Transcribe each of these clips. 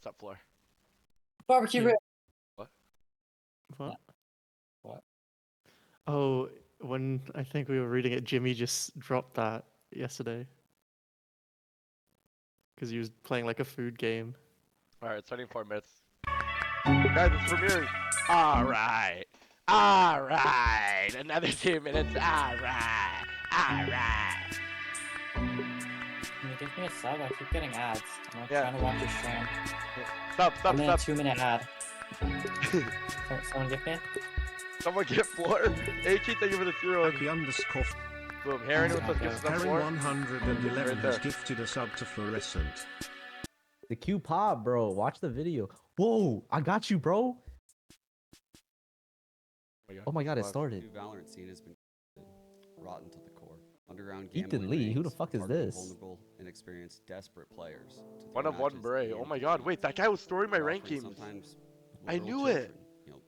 up, Floor? Barbecue rib. What? What? Oh, when I think we were reading it, Jimmy just dropped that yesterday. Because he was playing like a food game. Alright, it's 24 minutes. Guys, it's premieres. Alright. Alright. Another 2 minutes. Alright. Alright. Can you give me a sub? I keep getting ads. I'm like Yeah. trying to watch your stream. Stop, I'm in a stop. 2-minute ad. Someone give me it? Someone get Floor. AK, thank you for the 0. _ Boom. Heron with those kisses on Harry Floor. 111 Right has there. gifted a sub to Florescent. The Q pop, bro. Watch the video. Whoa, I got you, bro. Oh my god, it started. The Valorant scene has been rotten to the core. Underground gambling Ethan Lee, who the rings, fuck is targeting this? vulnerable, inexperienced, desperate players. to throw One of one matches Bray. in Oh my god, wait, that guy was storing my offering rankings. sometimes I literal knew children, it. You know,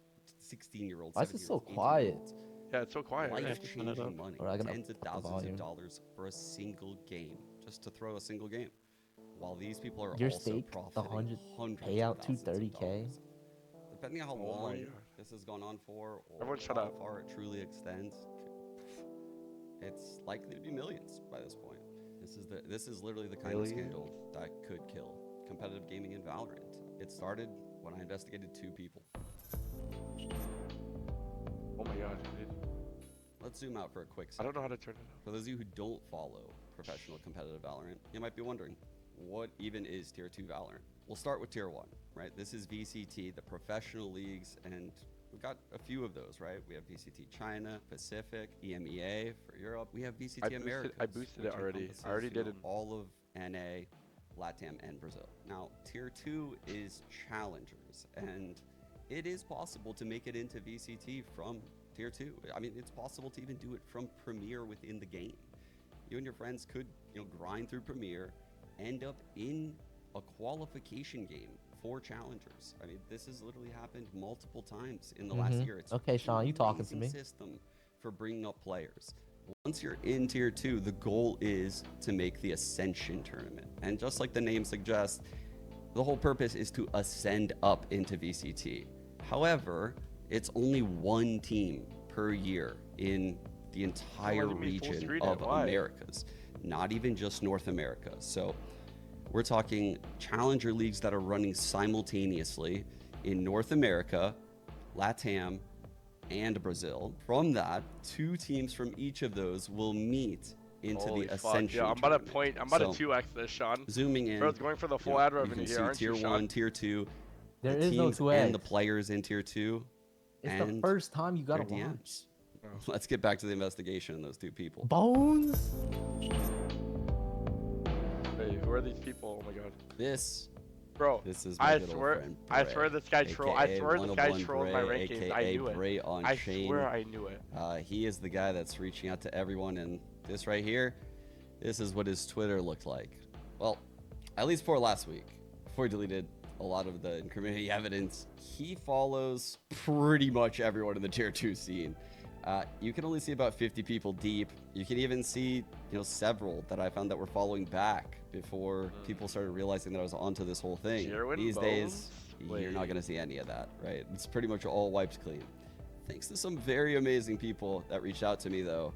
16-year-olds. Why is it so 17-year-olds, quiet? 18-year-olds. Yeah, it's so quiet. Right? Life-changing money. Or I gotta Tens of up the thousands volume. of dollars for a single game, just to throw a single game. While these people are Your also stake, profiting 100 hundreds of payout thousands of $230K. dollars. Depending on how Oh my long God. this has gone on for, or Everyone shut how up. far it truly extends, it's likely to be millions by this point. This is literally the kind of scandal that could kill competitive gaming in Valorant. It started when I investigated 2 people. Oh my god, dude. Let's zoom out for a quick I second. don't know how to turn it on. For those of you who don't follow professional competitive Valorant, you might be wondering, what even is Tier 2 Valorant? We'll start with Tier 1, right? This is VCT, the professional leagues, and we've got a few of those, right? We have VCT China, Pacific, EMEA for Europe. We have VCT America. I boosted it already. I already did it. All of NA, LATAM, and Brazil. Now, Tier 2 is challengers, and it is possible to make it into VCT from Tier 2. I mean, it's possible to even do it from Premier within the game. You and your friends could, grind through Premier, end up in a qualification game for challengers. I mean, this has literally happened multiple times in the last year. It's Okay, Sean, you talking to amazing me. system for bringing up players. Once you're in Tier 2, the goal is to make the Ascension tournament. And just like the name suggests, the whole purpose is to ascend up into VCT. However, it's only 1 team per year in the entire region of Americas, not even just North America. So we're talking challenger leagues that are running simultaneously in North America, LATAM, and Brazil. From that, 2 teams from each of those will meet into Holy the fuck, Ascension yeah, I'm about to tournament. point. I'm about So, to 2x this, Sean. zooming in, Bro, it's going for the full ad you revenue can here, see aren't Tier you, 1, Sean? Tier 2, There the is no teams 2X. and the players in Tier 2. It's and the first time you gotta their watch. DMs. Let's get back to the investigation of those 2 people. Bones? Wait, who are these people? Oh my god. Bro, This is my I little swear, friend, I Bray, swear this guy trolled. I aka swear this guy 101 trolled my Bray, rankings. I aka knew it. Bray on I Shane. swear I knew it. He is the guy that's reaching out to everyone, and this right here, this is what his Twitter looked like. Well, at least for last week, before he deleted a lot of the incriminating evidence. He follows pretty much everyone in the Tier 2 scene. You can only see about 50 people deep. You can even see, several that I found that were following back before people started realizing that I was onto this whole thing. These days, you're not going to see any of that, right? It's pretty much all wiped clean. Thanks to some very amazing people that reached out to me, though.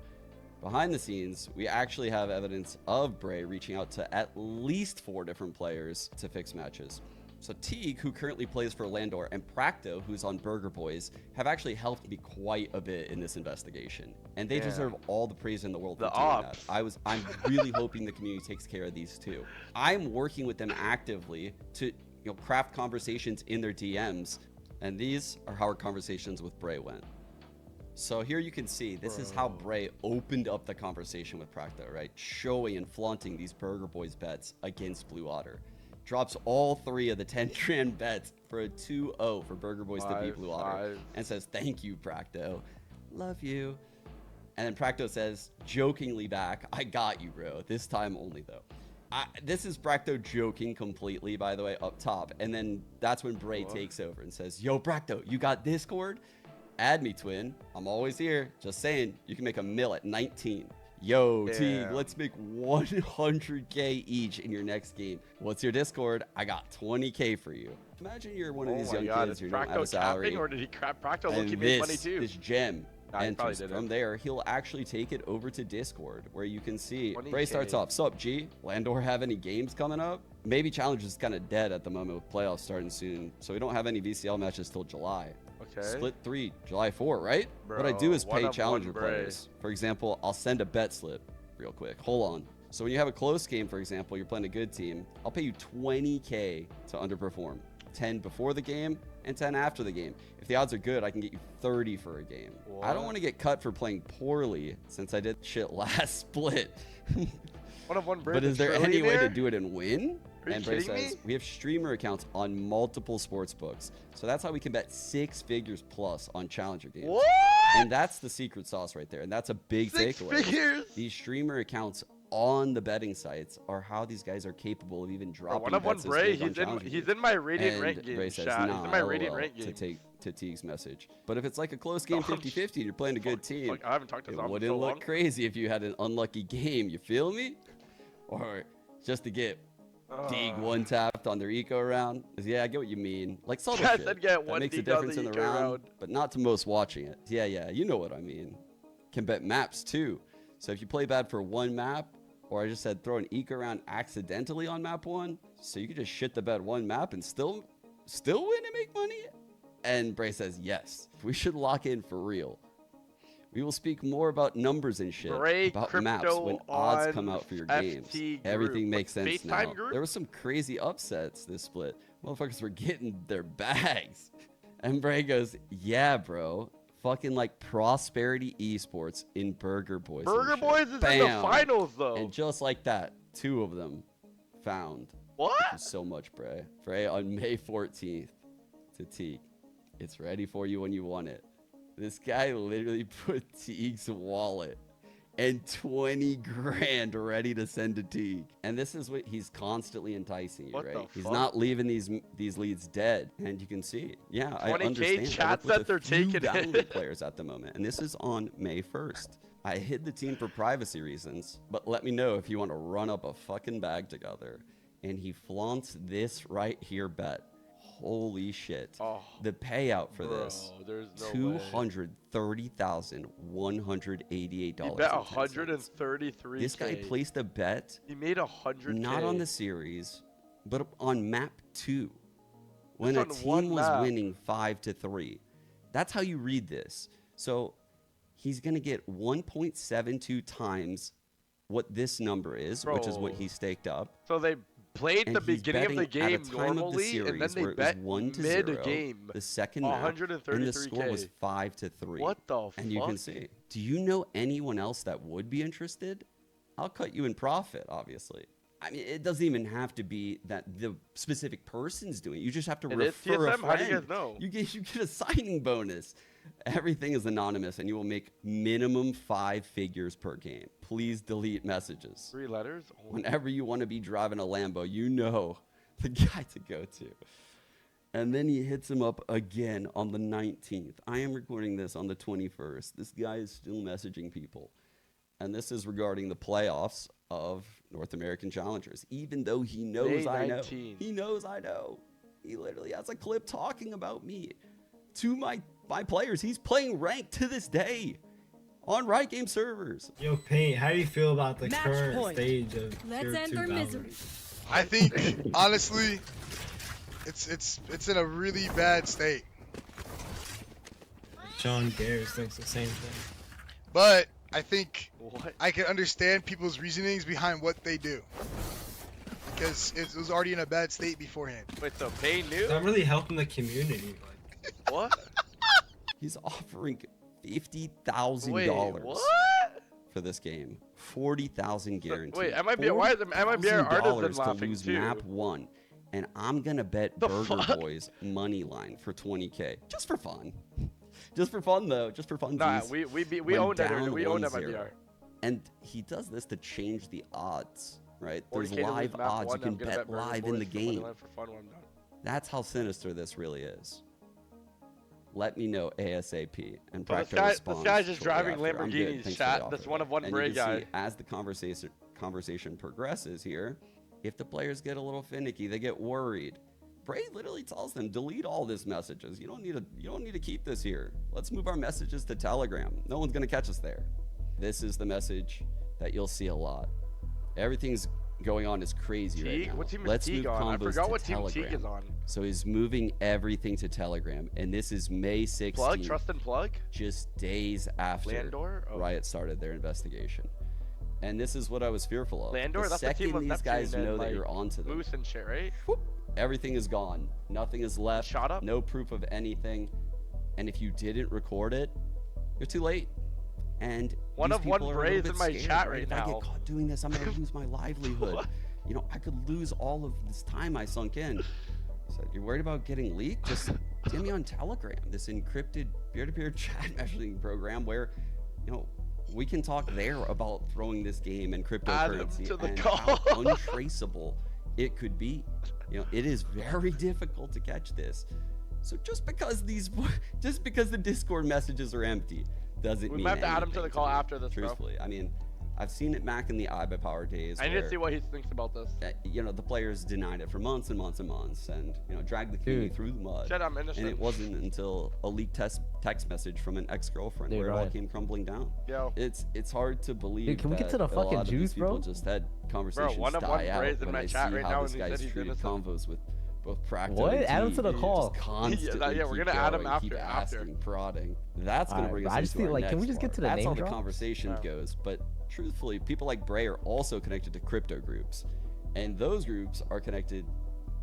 Behind the scenes, we actually have evidence of Bray reaching out to at least 4 different players to fix matches. So Teague, who currently plays for Landor, and Practo, who's on Burger Boys, have actually helped me quite a bit in this investigation. And they deserve all the praise in the world for doing that. I'm really hoping the community takes care of these 2. I'm working with them actively to craft conversations in their DMs. And these are how our conversations with Bray went. So here you can see, this is how Bray opened up the conversation with Practo, right? Showing and flaunting these Burger Boys bets against Blue Otter. Drops all 3 of the 10 grand bets for a 2-0 for Burger Boys to beat Blue Otter. And says, thank you, Practo. Love you. And then Practo says, jokingly back, I got you, bro. This time only, though. This is Practo joking completely, by the way, up top. And then that's when Bray takes over and says, yo, Practo, you got Discord? Add me, twin. I'm always here. Just saying, you can make a mil at 19. Yo, Teague, Damn. let's make 100K each in your next game. What's your Discord? I got 20K for you. Imagine you're one of these young kids who don't have a salary. Capping, or did he Procto And look made money this, too? this gem Nah, he probably enters. didn't. From there, he'll actually take it over to Discord, where you can see. 20K. Bray starts off. Sup, G? Landor have any games coming up? Maybe Challenge is kind of dead at the moment with playoffs starting soon, so we don't have any VCL matches till July. Okay. Split 3, July 4, right? What I do is Bro, one pay of Challenger one, Bray. players. For example, I'll send a bet slip real quick. Hold on. So when you have a close game, for example, you're playing a good team, I'll pay you 20K to underperform. 10 before the game and 10 after the game. If the odds are good, I can get you 30 for a game. I don't What? want to get cut for playing poorly since I did shit last split. One of one, Bray. But the is there any way to trillionaire? do it and win? Are you And Bray kidding says, me? we have streamer accounts on multiple sports books. So that's how we can bet 6 figures plus on Challenger games. What? And that's the secret sauce right there. And that's a big 6 takeaway. figures? These streamer accounts on the betting sites are how these guys are capable of even Bro, dropping one of one, bets this Bray. big on He's in. Challenger He's games. in my Radiant And rank game. Ray says, Chat. nah, He's in my LOL, Radiant rank to game. take to Teague's message. But if it's like a close game, Oh, 50-50, and you're playing a good team, Fuck, I haven't talked to it Zombie wouldn't so look long. crazy if you had an unlucky game. You feel me? Or just to get Teague one tapped on their eco round. Yeah, I get what you mean. Like subtle Yeah, shit. then get that one makes a deep on difference the in the eco round, round. but not to most watching it. Yeah, you know what I mean. Can bet maps too. So if you play bad for one map, or I just said throw an eco round accidentally on map 1, so you could just shit the bed one map and still win and make money. And Bray says yes. We should lock in for real. We will speak more about numbers and shit, Bray about maps crypto when odds on come out for your FT games. group. Everything What, makes sense FaceTime now. group? There was some crazy upsets this split. Motherfuckers were getting their bags. And Bray goes, yeah, bro. Fucking like Prosperity Esports in Burger Boys. and Burger shit. Boys is in the Bam. finals though. And just like that, 2 of them found. What? Thank you so much, Bray. Bray on May 14th to Teague. It's ready for you when you want it. This guy literally put Teague's wallet and 20 grand ready to send to Teague. And this is what he's constantly enticing you, What right? the He's fuck? not leaving these leads dead. And you can see, yeah, I 20K understand. chats I work that they're with a few taking download it. players at the moment. And this is on May 1st. I hid the team for privacy reasons, but let me know if you want to run up a fucking bag together. And he flaunts this right here bet. Holy shit. Oh, The payout for bro, this, there's no way. $230,188. He bet 133K. This guy placed a bet He made 100K. not on the series, but on map 2, when Just a on one team was map. winning 5-3. That's how you read this. So he's gonna get 1.72 times what this number is, which is what Bro. he staked up. So they played And the he's beginning of the betting at a game time of the normally, and then series they where it was bet 1-0, mid-game. the second map, and the score was 5-3. What the fuck? And you can see. Do you know anyone else that would be interested? I'll cut you in profit, obviously. I mean, it doesn't even have to be that the specific person's doing it. You just have to It is refer a TSM? How do you friend. guys know? You get a signing bonus. Everything is anonymous, and you will make minimum 5 figures per game. Please delete messages. 3 letters? Oh, Whenever you want to be driving a Lambo, you know the guy to go to. And then he hits him up again on the 19th. I am recording this on the 21st. This guy is still messaging people. And this is regarding the playoffs of North American Challengers. Even though he knows May I know. 19. He knows I know. He literally has a clip talking about me to my players. He's playing ranked to this day on Riot Game servers. Yo, Paint, how do you feel about the Match current point. stage of Let's Tier end 2 our Valorant? misery. I think honestly, it's in a really bad state. Sean Gares thinks the same thing. But I think what? I can understand people's reasonings behind what they do because it was already in a bad state beforehand. Wait, so Pay It's new? not really helping the community. Like, What? He's offering Wait, $50,000 what? for this game. 40,000 guaranteed. Wait, why is the MIBR artisan $40,000 to laughing lose too? map 1. And I'm gonna bet The Burger fuck? Boys money line for 20K. Just for fun. Just for fun though. Just for fun. Nah, we Went own that. down We own that 1-0. MIBR. And he does this to change the odds, right? There's 40K to lose live map odds. one, You can I'm gonna bet Burger live in Boys the for money game. line for fun when I'm done. That's how sinister this really is. let me know ASAP. And Well, Practo this responds guy's just shortly driving after, "I'm good, Lamborghinis, thanks for chat. the This offer." one of one And Bray you can guy. see as the conversation progresses here, if the players get a little finicky, they get worried. Bray literally tells them, delete all these messages. You don't need to keep this here. Let's move our messages to Telegram. No one's gonna catch us there. This is the message that you'll see a lot. Everything's going on is crazy right Teague? now. What team is Let's Teague move on? I combos forgot to what team Telegram. Teague is on. So he's moving everything to Telegram, and this is May 16th, Plug, trust and plug. just days after Landor? Oh. Riot started their investigation. And this is what I was fearful of. Landor, the that's the team second with these Neptune guys and, know that like, you're onto them, Moose and shit, right? whoop, everything is gone. Nothing is left. Shot up? No proof of anything. And if you didn't record it, you're too late. And One these of one people are a Brays little in bit my scared, chat right? right If I now. get caught doing this, I'm gonna lose my livelihood. What? You know, I could lose all of this time I sunk in. So you're worried about getting leaked? Just get me on Telegram, this encrypted peer-to-peer chat messaging program where, you know, we can talk there about throwing this game and cryptocurrency to the and call. how untraceable it could be. You know, it is very difficult to catch this. So just because the Discord messages are empty doesn't We mean might have to add him to anything the call me, after this, bro. truthfully. I mean, I've seen it back in the I by Power days. I need to where, see what he thinks about this. you know, the players denied it for months and months and months, and you know, dragged the community Dude. through the mud. Shit, I'm innocent. And it wasn't until a leaked text message from an ex-girlfriend Dude, where it all right. came crumbling down. Yo. It's hard to believe. Dude, can we get to that the a lot fucking of juice, these people bro? just had conversations one of die one out Brays in when my I chat see right how now, this and he guy's said he's treated innocent. convos with both Practo What? and Add him to the TD, call. Just constantly Yeah, we're keep gonna add him going, keep after. asking, prodding. That's gonna Alright, bring bro, us I just into feel our like, can we next just get to part. the That's name how the drop? conversation Yeah. goes. But truthfully, people like Bray are also connected to crypto groups, and those groups are connected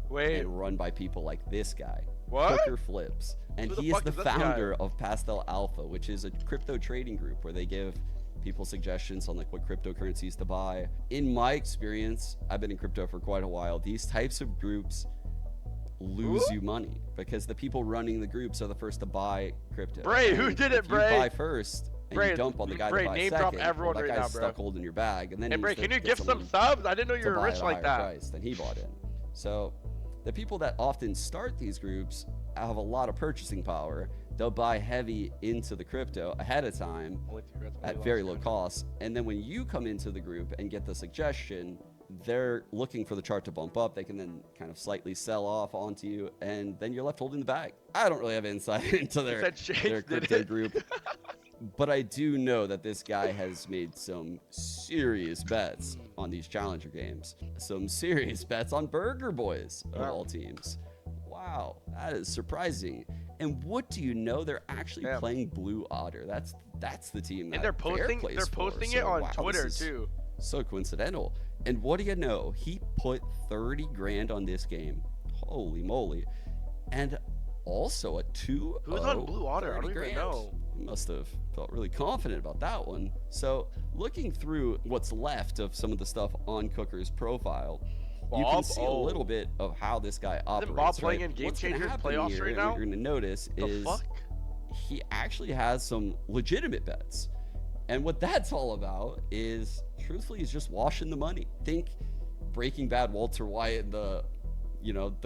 Wait, and run by people like this guy, what? Cooker Flips, and Who the he is fuck the is this guy? founder of Pastel Alpha, which is a crypto trading group where they give people suggestions on like what cryptocurrencies to buy. In my experience, I've been in crypto for quite a while. These types of groups lose Who? you money because the people running the groups are the first to buy crypto. Bray, who And did it, if Bray? You buy first. And Bray, you dump on the guy Bray, that buys name drop second. everyone well, that right guy's now, bro. stuck holding your bag, and then Hey, he's Bray, the- can you get give some someone subs? I didn't know you to were buy rich at a like higher that. price than he bought in. So the people that often start these groups have a lot of purchasing power. They'll buy heavy into the crypto ahead of time Only two regrets, at only very lost. low cost. And then when you come into the group and get the suggestion, they're looking for the chart to bump up. They can then kind of slightly sell off onto you, and then you're left holding the bag. I don't really have insight into their, said Shanks their did crypto it. group. But I do know that this guy has made some serious bets on these challenger games. Some serious bets on Burger Boys of Wow. all teams. Wow, that is surprising. And what do you know? They're actually Damn. playing Blue Otter. That's the team. And that they're Bear posting plays they're for. posting So, it on wow, this Twitter is too. So coincidental. And what do you know? He put 30 grand on this game. Holy moly. And also a 2 Who's on Blue Otter? I don't even know. He must have felt really confident about that one. So looking through what's left of some of the stuff on Cooker's profile, you can Bob? see Oh. a little bit of how this guy operates. Bob playing right? in Game What's gonna Changers happen playoffs here, right and now? what you're going to notice The is fuck? he actually has some legitimate bets. And what that's all about is, truthfully, he's just washing the money. Think Breaking Bad Walter White and the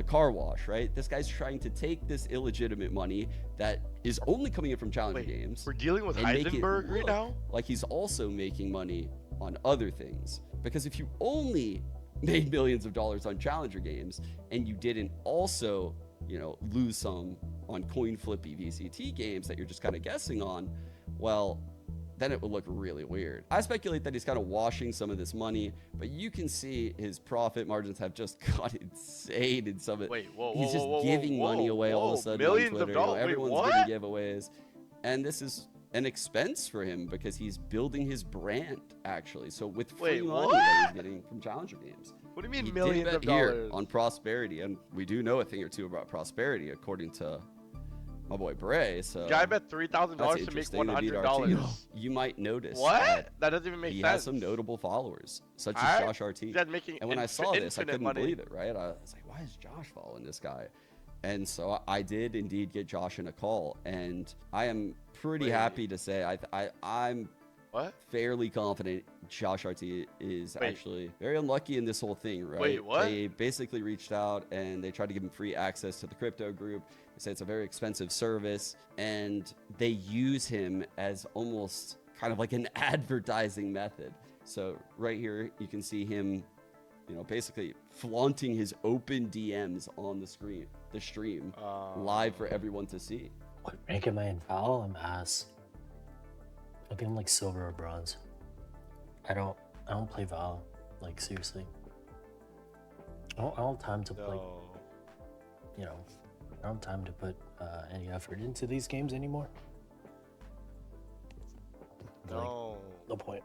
car wash, right? This guy's trying to take this illegitimate money that is only coming in from challenger Wait, games. we're dealing with and make it Heisenberg right look now? like he's also making money on other things. Because if you only made millions of dollars on challenger games and you didn't also, lose some on coin flippy VCT games that you're just kind of guessing on, well, then it would look really weird. I speculate that he's kind of washing some of this money, but you can see his profit margins have just got insane in some of it. Wait, whoa, He's just whoa, giving whoa, money away all of a whoa, sudden millions on of Twitter. dollars. Wait, Everyone's what? giving giveaways. And this is an expense for him because he's building his brand, actually. So with free Wait, money what? that he's getting from challenger games. What do you mean He millions did of bet here dollars? on Prosperity, and we do know a thing or two about Prosperity, according to my boy Bray. So Guy bet $3,000 that's to make interesting. They beat our team. $100. You might notice What? that That doesn't even make he sense. has some notable followers, such as Alright. Josh RT. He's making And when I saw this, I infinite couldn't money. believe it, right? I was like, why is Josh following this guy? And so I did indeed get Josh in a call, and I am pretty Wait. happy to say I'm What? fairly confident Josh RT is Wait. actually very unlucky in this whole thing, right? Wait, what? They basically reached out and they tried to give him free access to the crypto group. They say it's a very expensive service, and they use him as almost kind of like an advertising method. So right here, you can see him, you know, basically flaunting his open DMs on the stream, live for everyone to see. What rank am I in Val? I'm ass. I think I'm like silver or bronze. I don't play Val. Like seriously. I don't have time to like, No. you know, I don't have time to put any effort into these games anymore. Like, No. no point.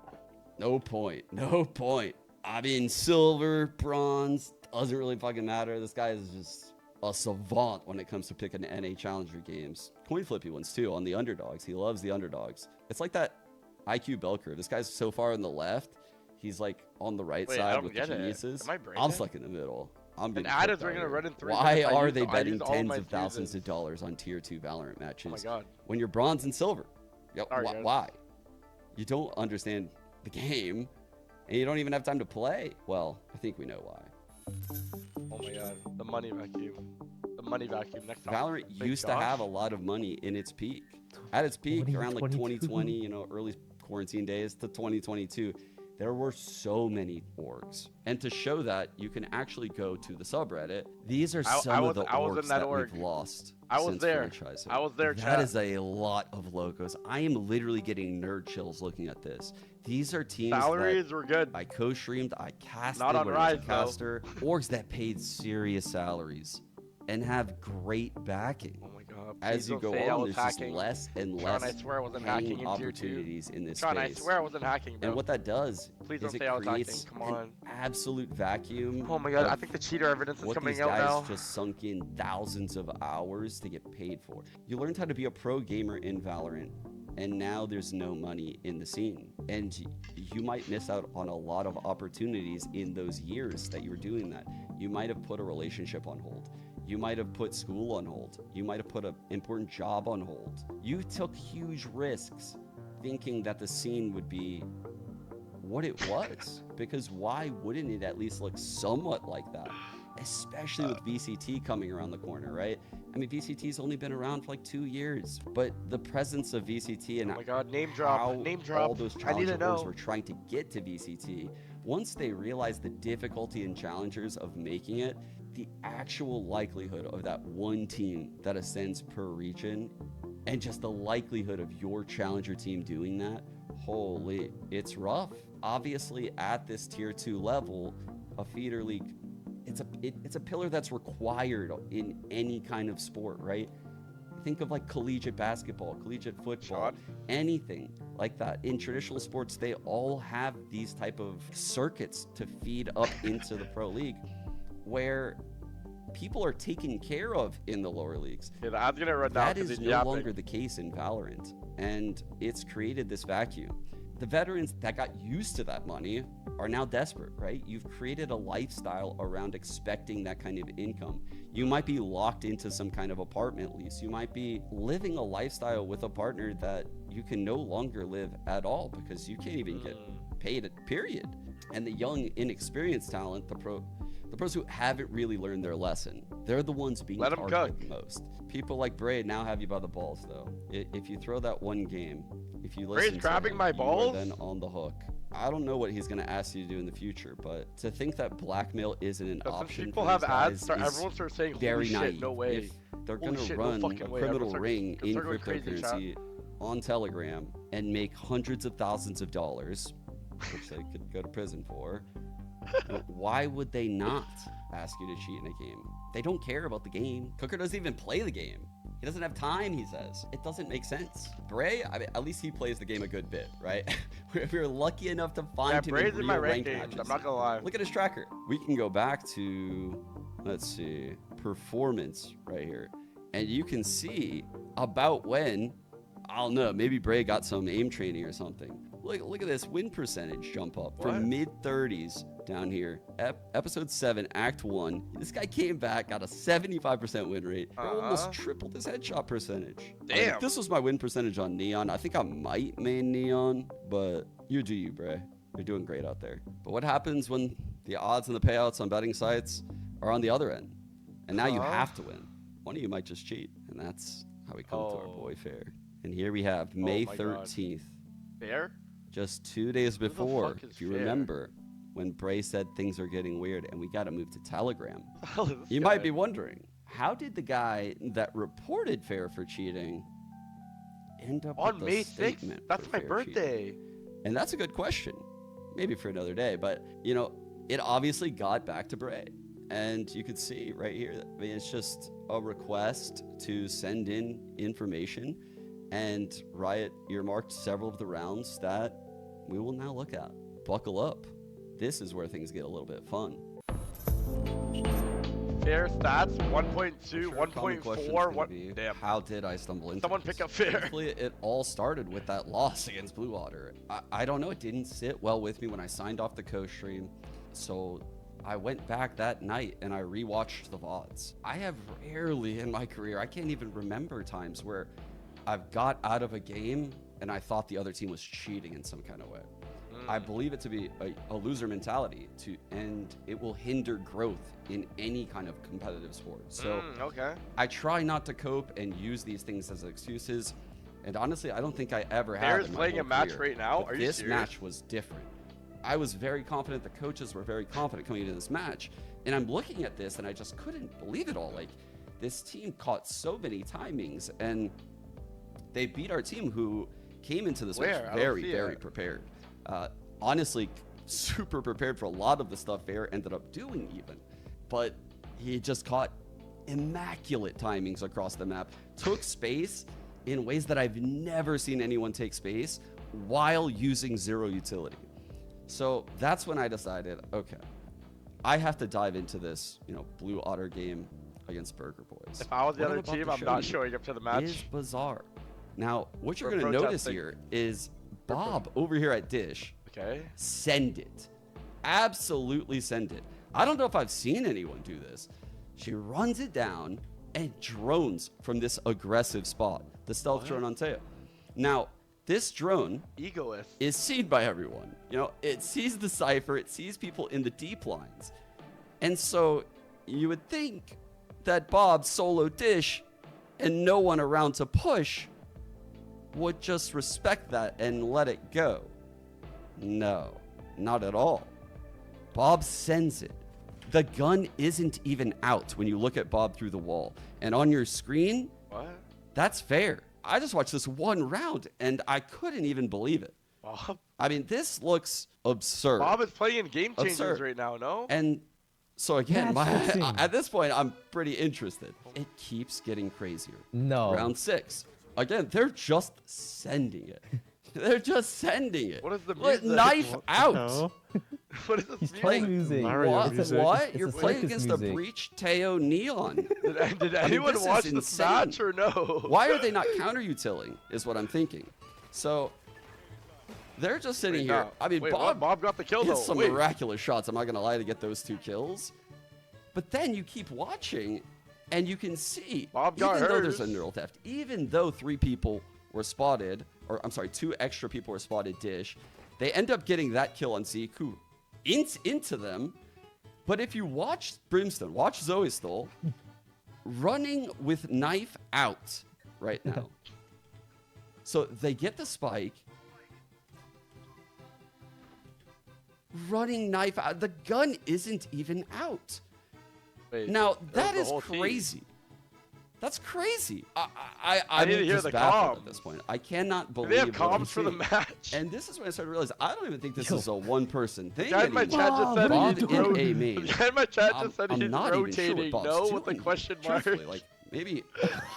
No point. No point. I mean, silver, bronze, doesn't really fucking matter. This guy is just a savant when it comes to picking NA Challenger games. Coin flippy ones, too, on the underdogs. He loves the underdogs. It's like that IQ bell curve. This guy's so far on the left. He's, like, on the right Wait, I side don't with the get it. geniuses. Am I brain I'm dead? stuck in the middle. I'm And getting adders cooked are out gonna here. run in 3 Why minutes. I are used- they I betting used all tens my of thousands fuses. of dollars on tier 2 Valorant matches Oh my god. when you're bronze and silver? Yep. Sorry, guys. Why? You don't understand the game, and you don't even have time to play. Well, I think we know why. Oh my god. The money vacuum. The money vacuum. Next time. Valorant Wait, used to Josh? have a lot of money in its peak. At its peak, around like 2020, you know, early quarantine days to 2022, there were so many orgs. And to show that, you can actually go to the subreddit. These are some of the I was orgs in that that org. we've lost. I was since there. franchising. I was there, That chat. is a lot of logos. I am literally getting nerd chills looking at this. These are teams that Salaries were good. I co-streamed, I casted Not on when I was a Rise, though. caster. Orgs that paid serious salaries and have great backing. Oh my god. As Please you don't go say I on, was there's just hacking. less and Sean, less I swear I wasn't paying hacking in tier 2. opportunities in this Sean, I space. swear I wasn't hacking, bro. And what that does Please is don't it say I was hacking. creates Come an on. absolute vacuum. Oh my god, I of think the cheater evidence is what coming these out guys now. just sunk in thousands of hours to get paid for. You learned how to be a pro gamer in Valorant, and now there's no money in the scene. And you might miss out on a lot of opportunities in those years that you were doing that. You might have put a relationship on hold. You might have put school on hold. You might have put an important job on hold. You took huge risks thinking that the scene would be what it was. Because why wouldn't it at least look somewhat like that? Especially with VCT coming around the corner, right? I mean, VCT's only been around for like 2 years, but the presence of VCT and Oh my god, name drop. how Name drop. all those I need to challenger orgs know. were trying to get to VCT, once they realized the difficulty in challengers of making it, the actual likelihood of that one team that ascends per region, and just the likelihood of your challenger team doing that, holy, it's rough. Obviously, at this tier 2 level, a feeder league, it's a pillar that's required in any kind of sport, right? Think of like collegiate basketball, collegiate football, Shot. anything like that. In traditional sports, they all have these type of circuits to feed up into the pro league, where people are taken care of in the lower leagues. Yeah, the ad's gonna run down. That 'cause is he's no yapping. longer the case in Valorant, and it's created this vacuum. The veterans that got used to that money are now desperate, right? You've created a lifestyle around expecting that kind of income. You might be locked into some kind of apartment lease. You might be living a lifestyle with a partner that you can no longer live at all because you can't even get paid, period. And the young, inexperienced talent, the pros who haven't really learned their lesson, they're the ones being Let 'em targeted cook. the most. People like Braid now have you by the balls, though. If you throw that one game, if you Braid's listen to grabbing him, my you are balls? then on the hook. I don't know what he's going to ask you to do in the future, but to think that blackmail isn't an Since option people for have these ads, guys is everyone starts saying, "Holy very shit, naive. no way." If they're Holy going to shit, no run fucking a way. criminal Everyone ring starts in going crazy, chat. cryptocurrency on Telegram and make hundreds of thousands of dollars, which they could go to prison for, why would they not ask you to cheat in a game? They don't care about the game. Cooker doesn't even play the game. He doesn't have time, he says. It doesn't make sense. Bray, I mean, at least he plays the game a good bit, right? If you're lucky enough to find Yeah, him Bray's in in my real rank rank games. matches. I'm not gonna lie. Look at his tracker. We can go back to, let's see, performance right here. And you can see about when, I don't know, maybe Bray got some aim training or something. Look at this win percentage jump up What? from mid 30s down here. Episode 7, Act 1. This guy came back, got a 75% win rate. Almost tripled his headshot percentage. Damn. Like, this was my win percentage on Neon. I think I might main Neon, but you do you, Bray. You're doing great out there. But what happens when the odds and the payouts on betting sites are on the other end? And now you have to win. One of you might just cheat, and that's how we come to our boy Fair. And here we have May my God. 13th. Fair? Just 2 days the before, fuck is if you Fair? remember, when Bray said things are getting weird and we got to move to Telegram. Hell is this You guy? might be wondering, how did the guy that reported Fair for cheating end up On with May a 6th? statement That's for my Fair cheating? birthday. And that's a good question. Maybe for another day, but you know, it obviously got back to Bray. And you could see right here, I mean, it's just a request to send in information, and Riot earmarked several of the rounds that we will now look at. Buckle up. This is where things get a little bit fun. Fair stats 1.2, Sure, common question's 1.4. gonna What? be, Damn. how did I stumble into Someone this? pick up Fair. Truthfully, it all started with that loss against Blue Water. I don't know, it didn't sit well with me when I signed off the co-stream. So I went back that night and I rewatched the Vods. I have rarely in my career, I can't even remember times where I've got out of a game and I thought the other team was cheating in some kind of way. I believe it to be a loser mentality, and it will hinder growth in any kind of competitive sport. So Okay. I try not to cope and use these things as excuses. And honestly, I don't think I ever have. Fair's in my playing whole a match career. right now? But Are you this serious? match was different. I was very confident. The coaches were very confident coming into this match. And I'm looking at this and I just couldn't believe it all. Like, this team caught so many timings and they beat our team, who came into this match Where? I don't very, see very it. prepared. Honestly, super prepared for a lot of the stuff Fair ended up doing even. But he just caught immaculate timings across the map, took space in ways that I've never seen anyone take space while using zero utility. So that's when I decided, okay, I have to dive into this, you know, Blue Otter game against Burger Boys. If I was the What I'm other about team, to I'm show not you showing up to the is match. bizarre. Now, what you're We're going to notice protesting. here is Bob over here at Dish, Okay. send it. Absolutely send it. I don't know if I've seen anyone do this. She runs it down and drones from this aggressive spot, the stealth drone on Teo. Now, this drone Egoist. is seen by everyone. You know, it sees the cipher, it sees people in the deep lines. And so you would think that Bob solo Dish and no one around to push would just respect that and let it go. No, not at all. Bob sends it. The gun isn't even out when you look at Bob through the wall. And on your screen, What? that's Fair. I just watched this one round and I couldn't even believe it. Bob? I mean, this looks absurd. Bob is playing in Game Changers Absurd. right now, no? And so again, Match fixing. at this point, I'm pretty interested. It keeps getting crazier. No. Round 6. Again, they're just sending it. They're just sending it. What is the Look, music? knife out. No. What is this He's music? playing music. Mario What? music. What? It's You're a playing circus against music. a breach Teo Neon. Did anyone this watch is this insane. match or no? Why are they not counter-utiling is what I'm thinking. So they're just sitting Wait, here. no. I mean, Wait, what? Bob got the kill hit though. some Wait. miraculous shots. I'm not going to lie, to get those 2 kills. But then you keep watching and you can see, Bob got even though there's a hers. neural theft, even though 3 people were spotted, or I'm sorry, 2 extra people were spotted Dish, they end up getting that kill on Zeke, who into them. But if you watch Brimstone, watch Zoe Stoll, running with knife out right now. So they get the spike, running knife out. The gun isn't even out. Wait, Now that was that the is whole team. crazy. That's crazy. I I'm need to hear just the baffled at comms. this point. I cannot Do believe they have what I'm comms for the seeing. match? And this is when I started to realize I don't even think this is a one-person thing The guy in my anymore. chat just said Bob he's in ro- a main. The guy in my chat I'm- just said I'm he's not even sure what rotating. Bob's No, with the doing. question mark. Truthfully, like maybe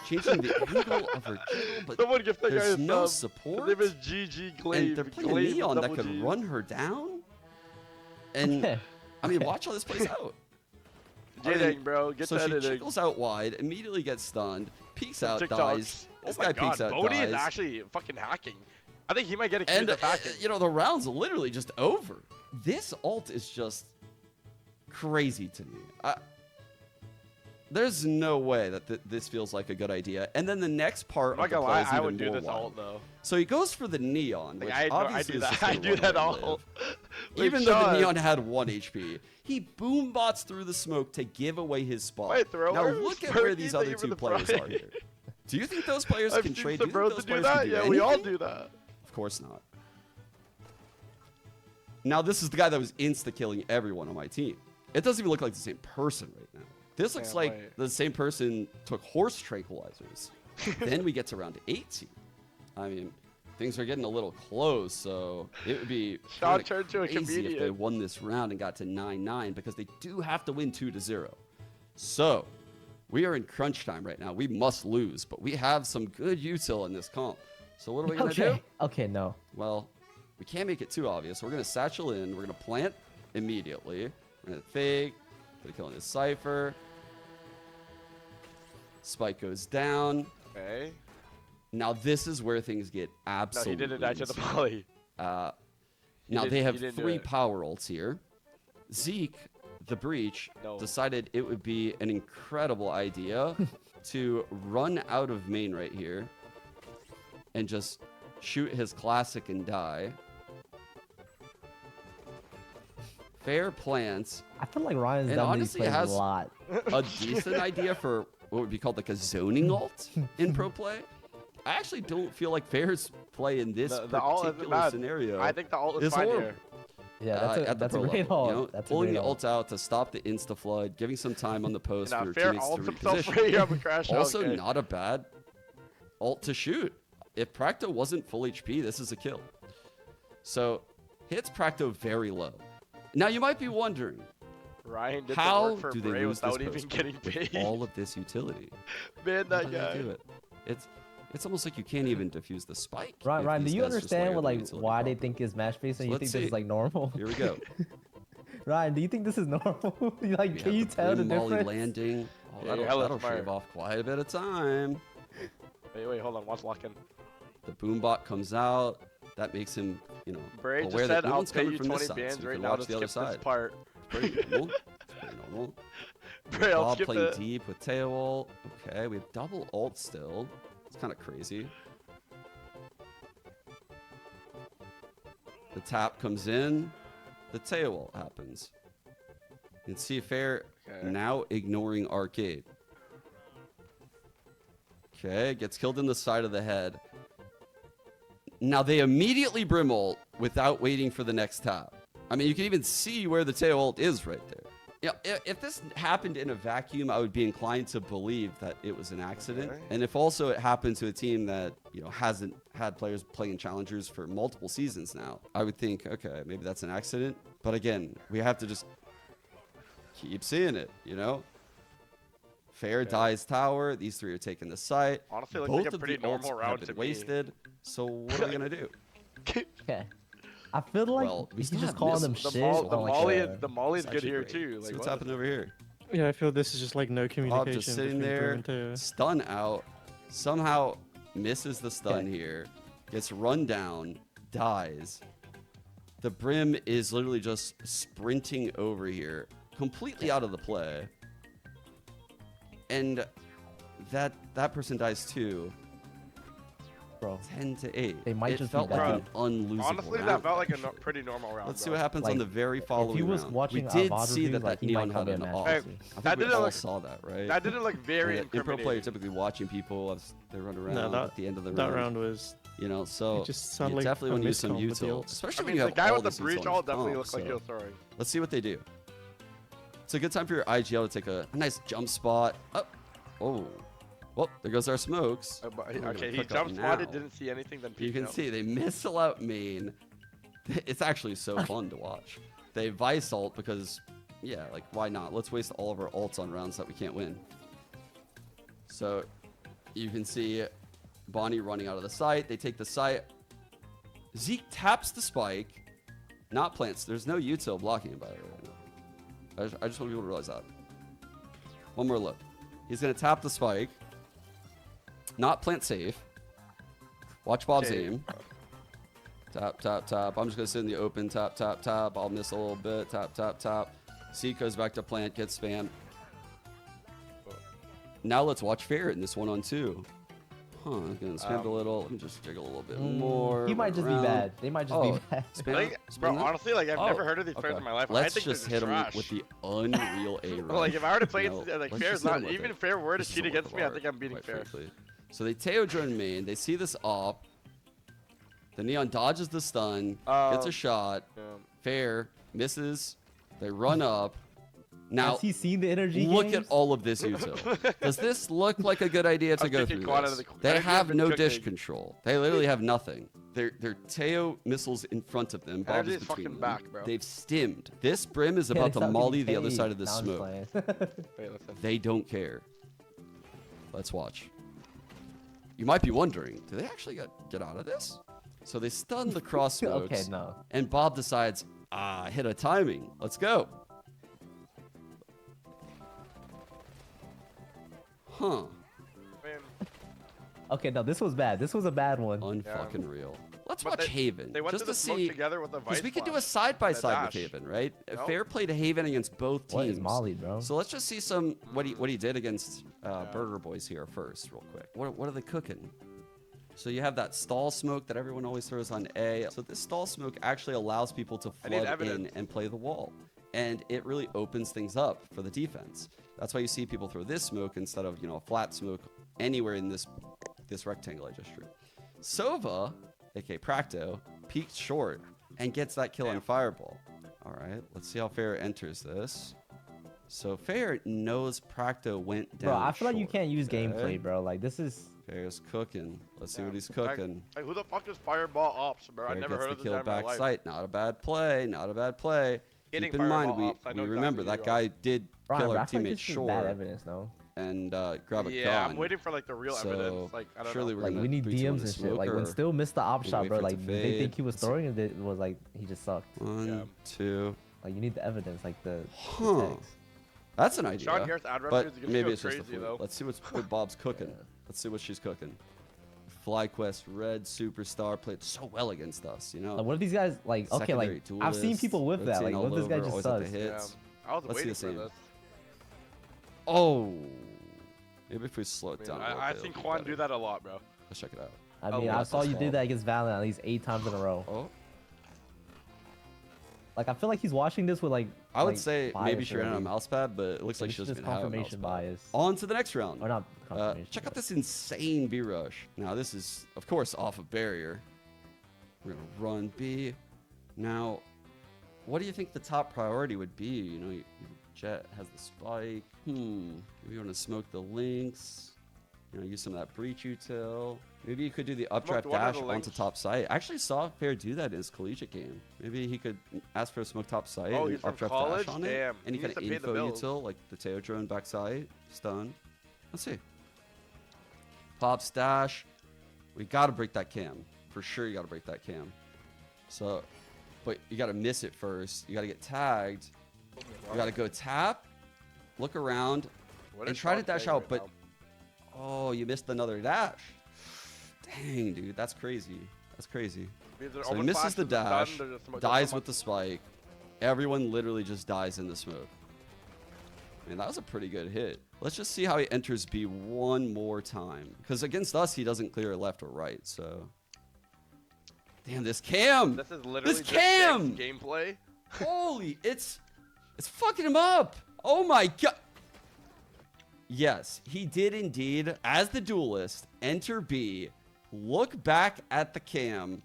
changing the angle of her jiggle, but Someone give that guy there's a no sub. support. His name is GG Glaive. And they're playing a Glaive Neon that double could G. run her down. And Okay. I mean, watch how this plays out. I mean, Getting, bro. Get so that she editing. jiggles out wide, immediately gets stunned, peeks out, TikToks. dies. This Oh my guy God, peeks out, Bodhi dies. is actually fucking hacking. I think he might get accused And of hacking. you know, the round's literally just over. This ult is just crazy to me. There's no way that this feels like a good idea. And then the next part I'm not of the gonna play lie, is I even would do more this wild. alt though. So he goes for the neon, Like, which I obviously do is that. just I gonna do run that away all. with. Like, Even though the Sean. neon had 1 HP, he boom bots through the smoke to give away his spot. Wait, thrower? Now look at where Sparky, these thank other you for 2 the players pride. are here. Do you think those players I've can seen trade? some Do you think bros those to do players can that. do Yeah, we all anything? do that. Of course not. Now this is the guy that was insta-killing everyone on my team. It doesn't even look like the same person right now. This looks Can't like wait. the same person took horse tranquilizers. Then we get to round 18. I mean, things are getting a little close, so it would be Sean kinda turned to a crazy if they comedian. won this round and got to 9-9 because they do have to win 2-0. So we are in crunch time right now. We must lose, but we have some good util in this comp. So what are we gonna do? Okay, no. Well, we can't make it too obvious. We're going to satchel in. We're going to plant immediately. We're going to fake. We're going to kill in his Cypher. Spike goes down. Okay. Now, this is where things get No, absolutely he didn't die to the insane. poly. Now, didn't- they he have didn't do 3 it. power ults here. Zeke, the Breach, No. decided it would be an incredible idea to run out of main right here and just shoot his classic and die. Fair plants. I feel like Ryan's And done honestly, these it plays has a lot. a decent idea for what would be called like a zoning alt in pro play. I actually don't feel like Fair's play in this The alt isn't particular bad. scenario I think the alt is is fine horrible. here. Yeah, At the that's a pro great level, ult. you know, That's a pulling great the ult. ult out to stop the insta flood, giving some time on the post for your Fair teammates to alt himself reposition. right here on the crash. Also, okay. not a bad ult to shoot. If Practo wasn't full HP, this is a kill. So hits Practo very low. Now you might be wondering, Ryan did how the work for do they Bray lose this without even post getting with paid. all of this utility? Man, How that do they guy. do it? It's almost like you can't even defuse the spike. if Ryan, do these you guys just understand layer what the like utility why they properly. think is match based and you Let's think this see. is like normal? Here we go. Ryan, do you think this is normal? Like, We can have you the tell the Brim Molly difference? landing. Oh, Yeah, that'll, hella that'll smart. shave off quite a bit of time. Wait, hold on. Watch lock in. The boombot comes out. That makes him, Bray aware just that said, no I'll one's pay coming you from this 20 side, so bands we right can now watch to the other skip this side. part. Pretty normal. It's pretty normal. Bray, I'll Bob skip playing it. deep with tail ult. Okay, we have double ult still. It's kind of crazy. The tap comes in. The tail ult happens. You can see Fair Okay. now ignoring Arcade. Okay, gets killed in the side of the head. Now they immediately Brim ult without waiting for the next tap. I mean, you can even see where the tail ult is right there. Yeah, if this happened in a vacuum, I would be inclined to believe that it was an accident. Okay. And if also it happened to a team that, hasn't had players playing challengers for multiple seasons now, I would think, okay, maybe that's an accident. But again, we have to just keep seeing it, Fair dies tower. These 3 are taking the site. Honestly, looks Both like a of pretty the ults normal round have to been me. wasted. So what are we gonna do? Okay. I feel like Well, we you still can just have call missed them the shit. Mol- the on, like, Molly, a- the Molly's It's good actually here great. too. See Like, what's what? happening over here? Yeah, I feel this is just like no Bob communication. just sitting between there, Brim and Teo. stun out, somehow misses the stun Okay. here, gets run down, dies. The Brim is literally just sprinting over here, completely out of the play. And that person dies too. Bro. 10-8. They might it just be felt like bad. an unlosable Honestly, round. that felt like a pretty normal round. Let's see bro. what happens on Like, the very following was round. watching We our did VOD see reviews, that like, that he might neon not had be a an match off. Hey, I that think we didn't all look- saw that, right? That didn't look very In pro play, you're incriminating. typically watching people as they run around No, at the end of the that round. round was So it just you sounded like definitely a want to use some miscomp with the util, ults. especially I when mean, you the have guy all with the this breach util in all his definitely comp, looked like he so was throwing. let's see what they do. It's a good time for your IGL to take a nice jump spot. Oh, well, there goes our smokes. But We're gonna okay, he cook up jump spotted, now. didn't see anything, then You peeked can out. see they missile out main. It's actually so fun to watch. They Vice ult because, yeah, like why not? Let's waste all of our ults on rounds that we can't win. So you can see Bonnie running out of the site. They take the site. Zeke taps the spike, not plants. There's no util blocking it by the way right now. I just want people to realize that. One more look. He's gonna tap the spike, not plant safe. Watch Bob's Okay. aim. Tap, tap, tap. I'm just going to sit in the open. Tap, tap, tap. I'll miss a little bit. Tap, tap, tap. C goes back to plant, gets spammed. Now let's watch Fair in this 1-on-2. Huh, I'm gonna spam a little. Let me just jiggle a little bit more. He might just around. be bad. They might just be bad. Spam, Like, bro, spam that? honestly, like I've Oh, never heard of these players okay. in my life. I Let's think just they're hit him trash. with the unreal A Bro, like if I were to play, like let's Fair's just hit not him with even it. if Fair were to This is cheat a work against of me. I art, think I'm beating quite Fair. frankly. So they Teo drone main. They see this op. The Neon dodges the stun, gets a shot. Fair misses. They run up. Now, Has he seen the energy look games? at all of this util. Does this look like a good idea to I'm go thinking through quad out this? of the- They energy has have been no dish cooking. control. They literally have nothing. They're Teo missiles in front of them. Bob Energy is is between fucking them. back, bro. They've stimmed. This Brim is Yeah, about they to stop molly getting the other paid. side of the Nah, I'm just smoke. playing. Wait, listen. They don't care. Let's watch. You might be wondering, do they actually get out of this? So they stun the cross smokes. Okay, no. And Bob decides, hit a timing. Let's go. Huh. Man, Okay, no, this was bad. This was a bad one. Unfucking real. Let's But watch they- Haven. they went just to the to smoke see. together with a Vice Because we could do a Flash side by and a side with dash. Haven, right? No? Fair played Haven against both teams. What is Molly, bro? So let's just see some what he did against Burger Boys here first, real quick. What are they cooking? So you have that stall smoke that everyone always throws on A. So this stall smoke actually allows people to I need flood in evidence. and play the wall. And it really opens things up for the defense. That's why you see people throw this smoke instead of, a flat smoke anywhere in this rectangle I just drew. Sova, aka Practo, peeked short and gets that kill on Fireball. All right, let's see how Fair enters this. So Fair knows Practo went down. Bro, I feel like you short. can't use Okay. gameplay, bro. Like, this is... Fair's cooking. Let's see what he's Like, cooking. who the fuck is Fireball Ops, bro? I Fair never gets heard the of this kill guy in my back life. sight. Not a bad play. Not a bad play. Getting Keep in mind, Fireball Ops, I we know remember exactly that who you guy did Brian, kill bro, our I feel like teammate this is bad short evidence, though. and grab a gun. Yeah, I'm waiting for like the real So, evidence. Like I don't surely know. we're Like, gonna we need 3-2 on DMs the and shit. Like, smoke, when or Still missed the op we shot, wait bro, for it to like, they think he was fade? throwing it, it was like, he just sucked. One, Yeah. 2. Like, you need the evidence, like, the Huh. text. That's an idea. Sean Garrett's ad But revenue is gonna maybe go it's just a crazy fluke. though. Let's see what Bob's cooking. Let's see what she's cooking. FlyQuest Red Superstar played so well against us, Like, what if these guys, like, okay, Secondary like, I've seen duelist, people with that. Like, rotating what if this all guy over, just always at the sucks? hits. I was Let's see waiting the for same. this. Oh, maybe if we slow it I, down. mean, a little I bit, think it'll be Juan better. do that a lot, bro. Let's check it out. I Oh, mean, I that's saw you small. do that against Valiant at least 8 times in a row. Oh, Like, I feel like he's watching this with, like, I would like, say maybe bias she ran on a already. mouse pad, but it looks like Maybe she she's doesn't just even have a mouse confirmation pad. bias. On to the next round. Or not confirmation. Check out but- this insane B rush. Now this is, of course, off of barrier. We're gonna run B. Now, what do you think the top priority would be? Jet has the spike. Maybe you want to smoke the links. Use some of that breach util. Maybe you could do the updraft one of dash the onto links. top site. I actually saw Fair do that in his collegiate game. Maybe he could ask for a smoke top site Oh, and he's from updraft college? dash on it. Damn, And he he could needs to pay the info bills. util like the Teo drone backside, stun. Let's see. Pop stash. We gotta break that cam. For sure you gotta break that cam. So, but you gotta miss it first. You gotta get tagged. You gotta go tap, look around, What and is try to Sean dash saying out, right but now? oh, you missed another dash. Dang, dude, that's crazy. That's crazy. Because they're So he almost misses flashes the and stun, dash, they're just- there's dies so with much- the spike. Everyone literally just dies in the smoke. Man, that was a pretty good hit. Let's just see how he enters B one more time. Because against us, he doesn't clear left or right, so. Damn, this cam! This is literally This just cam! Shanks gameplay. Holy, it's fucking him up. Oh my god. Yes, he did indeed, as the duelist, enter B, look back at the cam,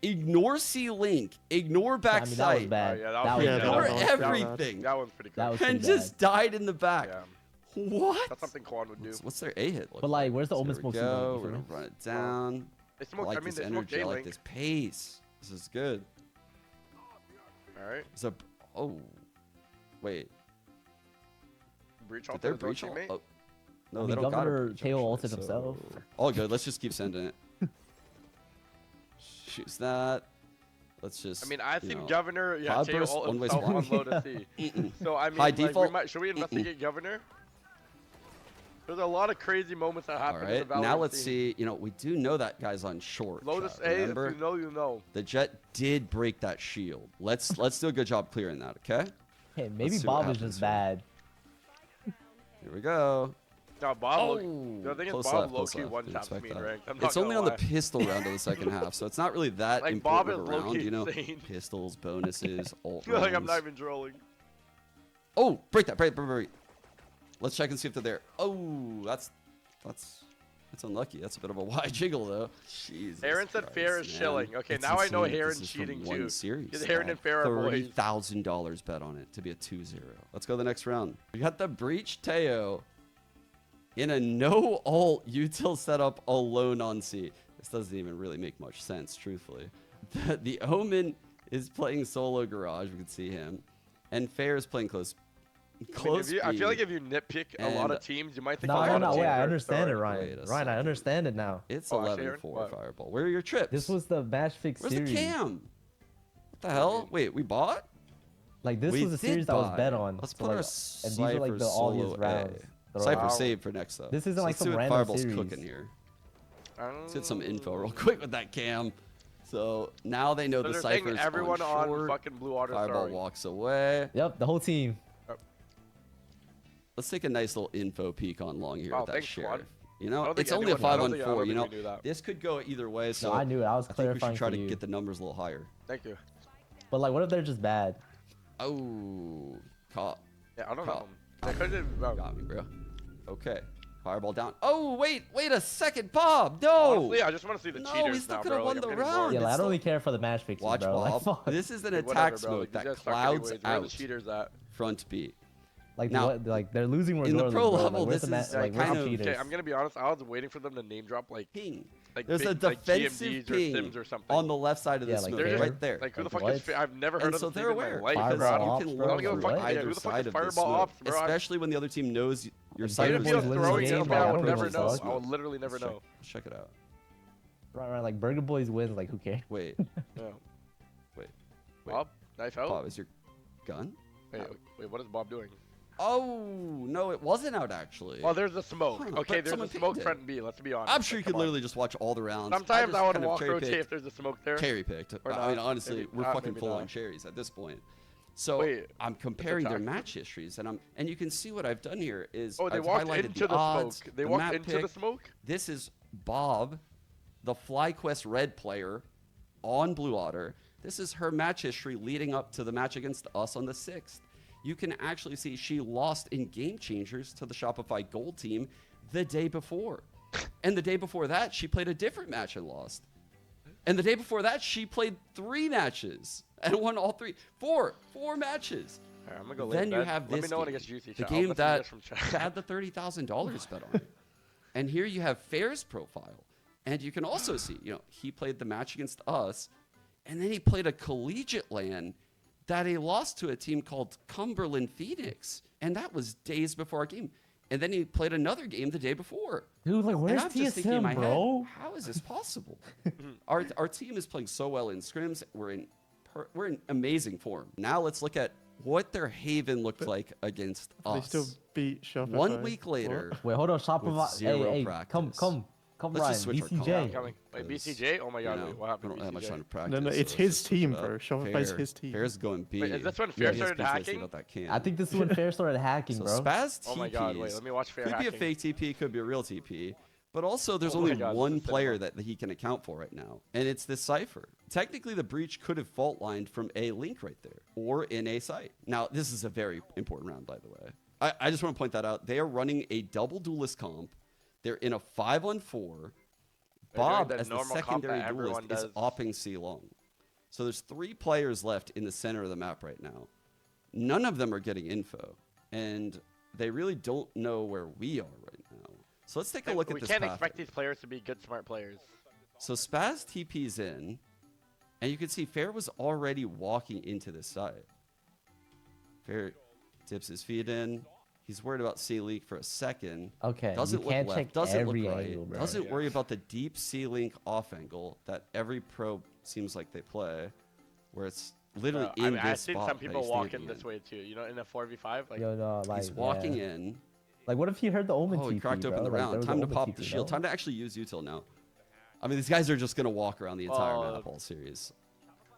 ignore C link, ignore I back mean, that was sight, bad. Oh, yeah, that that was was- bad. ignore that was bad. everything, That one's pretty good. That was and pretty just died in the back. Yeah. What? That's something Quan would do. What's their A hit look But, like, where's the So open here smoke we signal? go. You We're feel gonna me? run it down. They I smoked, like I mean, this they smoked energy. I like J-Link. this pace. This is good. Alright. So, oh, wait. Breach Did off their his own breach? teammate? Oh, no, I they mean, don't got a Governor breach, Teo actually, ulted himself. All good. Let's just keep sending it. Shoots that. Let's just. I mean, I you think know, Governor, yeah, cloud Teo burst, ult one-way himself on smoke. low to C. Mm-mm. So, I mean, High like, default? should we investigate Governor? There's a lot of crazy moments that All happen in the right. Valorant Now let's scene. see. We do know that guy's on short. Lotus chat, A, if remember? you know, you know. The Jet did break that shield. Let's do a good job clearing that. Okay. Hey, maybe see what Bob is happens just here. bad. Here we go. No, Bob. Oh, The thing is, close Bob left, close low-key left. one Didn't taps expect me in that. ranked. I'm not It's only gonna on the lie. pistol round of the second half, so it's not really that Like, Bob important is of a round. low-key You know, insane. pistols, bonuses, ult Like I'm not rounds. even trolling. Oh, break that, break. Let's check and see if they're there. Oh, that's unlucky. That's a bit of a wide jiggle though. Jesus. Aaron said Fair is Christ, shilling. man. Okay, It's now I know insane that Aaron's this is from cheating one too. Series. Because Aaron and Fair are boys. $30,000 bet on it to be a 2-0. Let's go to the next round. We got the Breach Teo in a no ult util setup alone on C. This doesn't even really make much sense, truthfully. The Omen is playing solo Garage. We can see him, and Fair is playing close. I feel like if you nitpick a lot and- of teams, you might think No, a lot no, of no. teams Wait, I are understand it, throwing- Wait Ryan. a Ryan, I second. understand it now. It's Oh, actually, 11-4 Aaron? Fireball. Where are your trips? This was the match fix Where's series. the cam? What the hell? Wait, we bought? Like this We was a did series that was buy. bet on. Let's so, put like, our and these are like Cypher the all his solo rounds. A. Cypher Wow. save for next though. This isn't So like let's see some what random Fireball's series. cooking here. Let's get some info real quick with that cam. So now they know So the they're saying Cypher's everyone on on short. fucking Blue Water Fireball throwing. walks away. Yep, the whole team. Let's take a nice little info peek on long here Wow, with that thanks, sheriff. Quad. You I know, don't think it's only a anyone- I don't 5-on-4. You know, think we knew that. this could go either way. So No, I knew it. I was I think we clarifying should try for to you. get the numbers a little higher. Thank you. But like, what if they're just bad? Oh, caught. Yeah, I don't Call. know. They could've- Got me, bro. Okay. Fireball down. Oh, wait a second, Bob. No. Honestly, I just want to see the No, cheaters we still now, could've bro. won Like, the I'm getting round. bored. Yeah, like, I it's don't really still- care for the match fixing, Watch, bro. Like, Bob. fuck. This is an Whatever, attack bro. smoke Like, that you guys suck clouds anyways. Where are the out cheaters at? front B. Like, Now, what, like they're losing in the regardless, pro bro. level, like, where's this the is like, where's kind the of- cheaters? Okay, I'm gonna be honest. I was waiting for them to name drop like Ping. like There's a big, like, defensive GMDs or ping Sims or something. on the left side of the Yeah, like smoke, They're just- right there. Like who the Like, fuck is? what? I've never heard And of so this they're team in aware. my life, Fireball bro. I You don't- off, can bro. look I don't give a through fuck. What? Yeah, either who the fuck side is of the Fireball smoke, off, bro? especially when the other team knows your Like, side Burger of Boy's the losing smoke. Throwing games, it, bro. I I would don't never give a know. fuck. I would literally never know. Let's check it out. Right, like Burger Boys wins. Like, who cares? Wait, Yeah. Wait. Bob, knife out. Bob, is your gun? Wait, what is Bob doing? Oh, no, it wasn't out actually. Oh, there's the smoke. Huh, Okay, but there's a someone smoke pinged it. front B. Let's be honest. I'm sure you Like, could come on. literally just watch all the rounds. Sometimes I would kind of walk rotate cherry-picked. if there's a smoke there. Cherry picked. Or I mean, not. honestly, Maybe we're not, fucking maybe full on not. cherries at this point. So Wait, I'm comparing their attack. match histories, and you can see what I've done here is Oh, they I've walked highlighted into the odds, smoke. They the walked map into pick. the smoke. This is Bob, the FlyQuest Red player on Blue Otter. This is her match history leading up to the match against us on the 6th. You can actually see she lost in Game Changers to the Shopify Gold team the day before. And the day before that, she played a different match and lost. And the day before that, she played 3 matches and won all 3. Four matches. All right, I'm gonna go lay Then in you bed. have Let this me know when it game, gets juicy. the chat. I'll game message that you guys from chat. had the $30,000 bet on it. And here you have Fair's profile. And you can also see, he played the match against us, and then he played a collegiate LAN that he lost to a team called Cumberland Phoenix. And that was days before our game. And then he played another game the day before. Dude, like, And where's I'm just thinking in my TSM, bro? head, how is this possible? our team is playing so well in scrims. We're in amazing form. Now let's look at what their Haven looked like against They us. still beat Shopify. 1 week later, Wait, hold on. Shopify. zero Hey, practice. come, Let's Ryan. just switch our I'm BCJ. coming. Wait, Because, BCJ? Oh my god, wait, what I happened don't to have much time BCJ? to practice. No, so it's let's his just switch team, it up. bro. Shopify's Fair- his team. Fair's going B. Wait, is this when Yeah, Fair he's started pissed hacking? about that can. I think this is when Fair started hacking, so bro. Spaz Oh my god, wait, TPs let me watch Fair could hacking. be a fake TP, could be a real TP. But also, there's Oh my only God, this one is player cinema. that he can account for right now, and it's this Cypher. Technically, the breach could have fault lined from a link right there, or in a site. Now, this is a very important round, by the way. I just want to point that out. They are running a double duelist comp. They're in a 5-on-4. They're doing Bob, the as the normal comp secondary that duelist, everyone is does. opping C long. So there's 3 players left in the center of the map right now. None of them are getting info, and they really don't know where we are right now. So let's take a look at We this can't path expect here. these players to be good, smart players. So Spaz TP's in, and you can see Fair was already walking into this side. Fair dips his feet in. He's worried about C leak for a second. Okay, Doesn't you look can't left. check Doesn't every look right. angle, bro. Doesn't worry about the deep C link off angle that every pro seems like they play, where it's literally in this I've seen spot some that people he's walking standing this in. way too. You know, in a 4v5. Like, Yo, no, like, He's walking yeah. in. Like, what if he heard the Omen Oh, TP, he cracked bro? open the Like, there round. was Time to Omen pop TP, the shield. no? Time to actually use util now. I mean, these guys are just gonna walk around the entire map all series.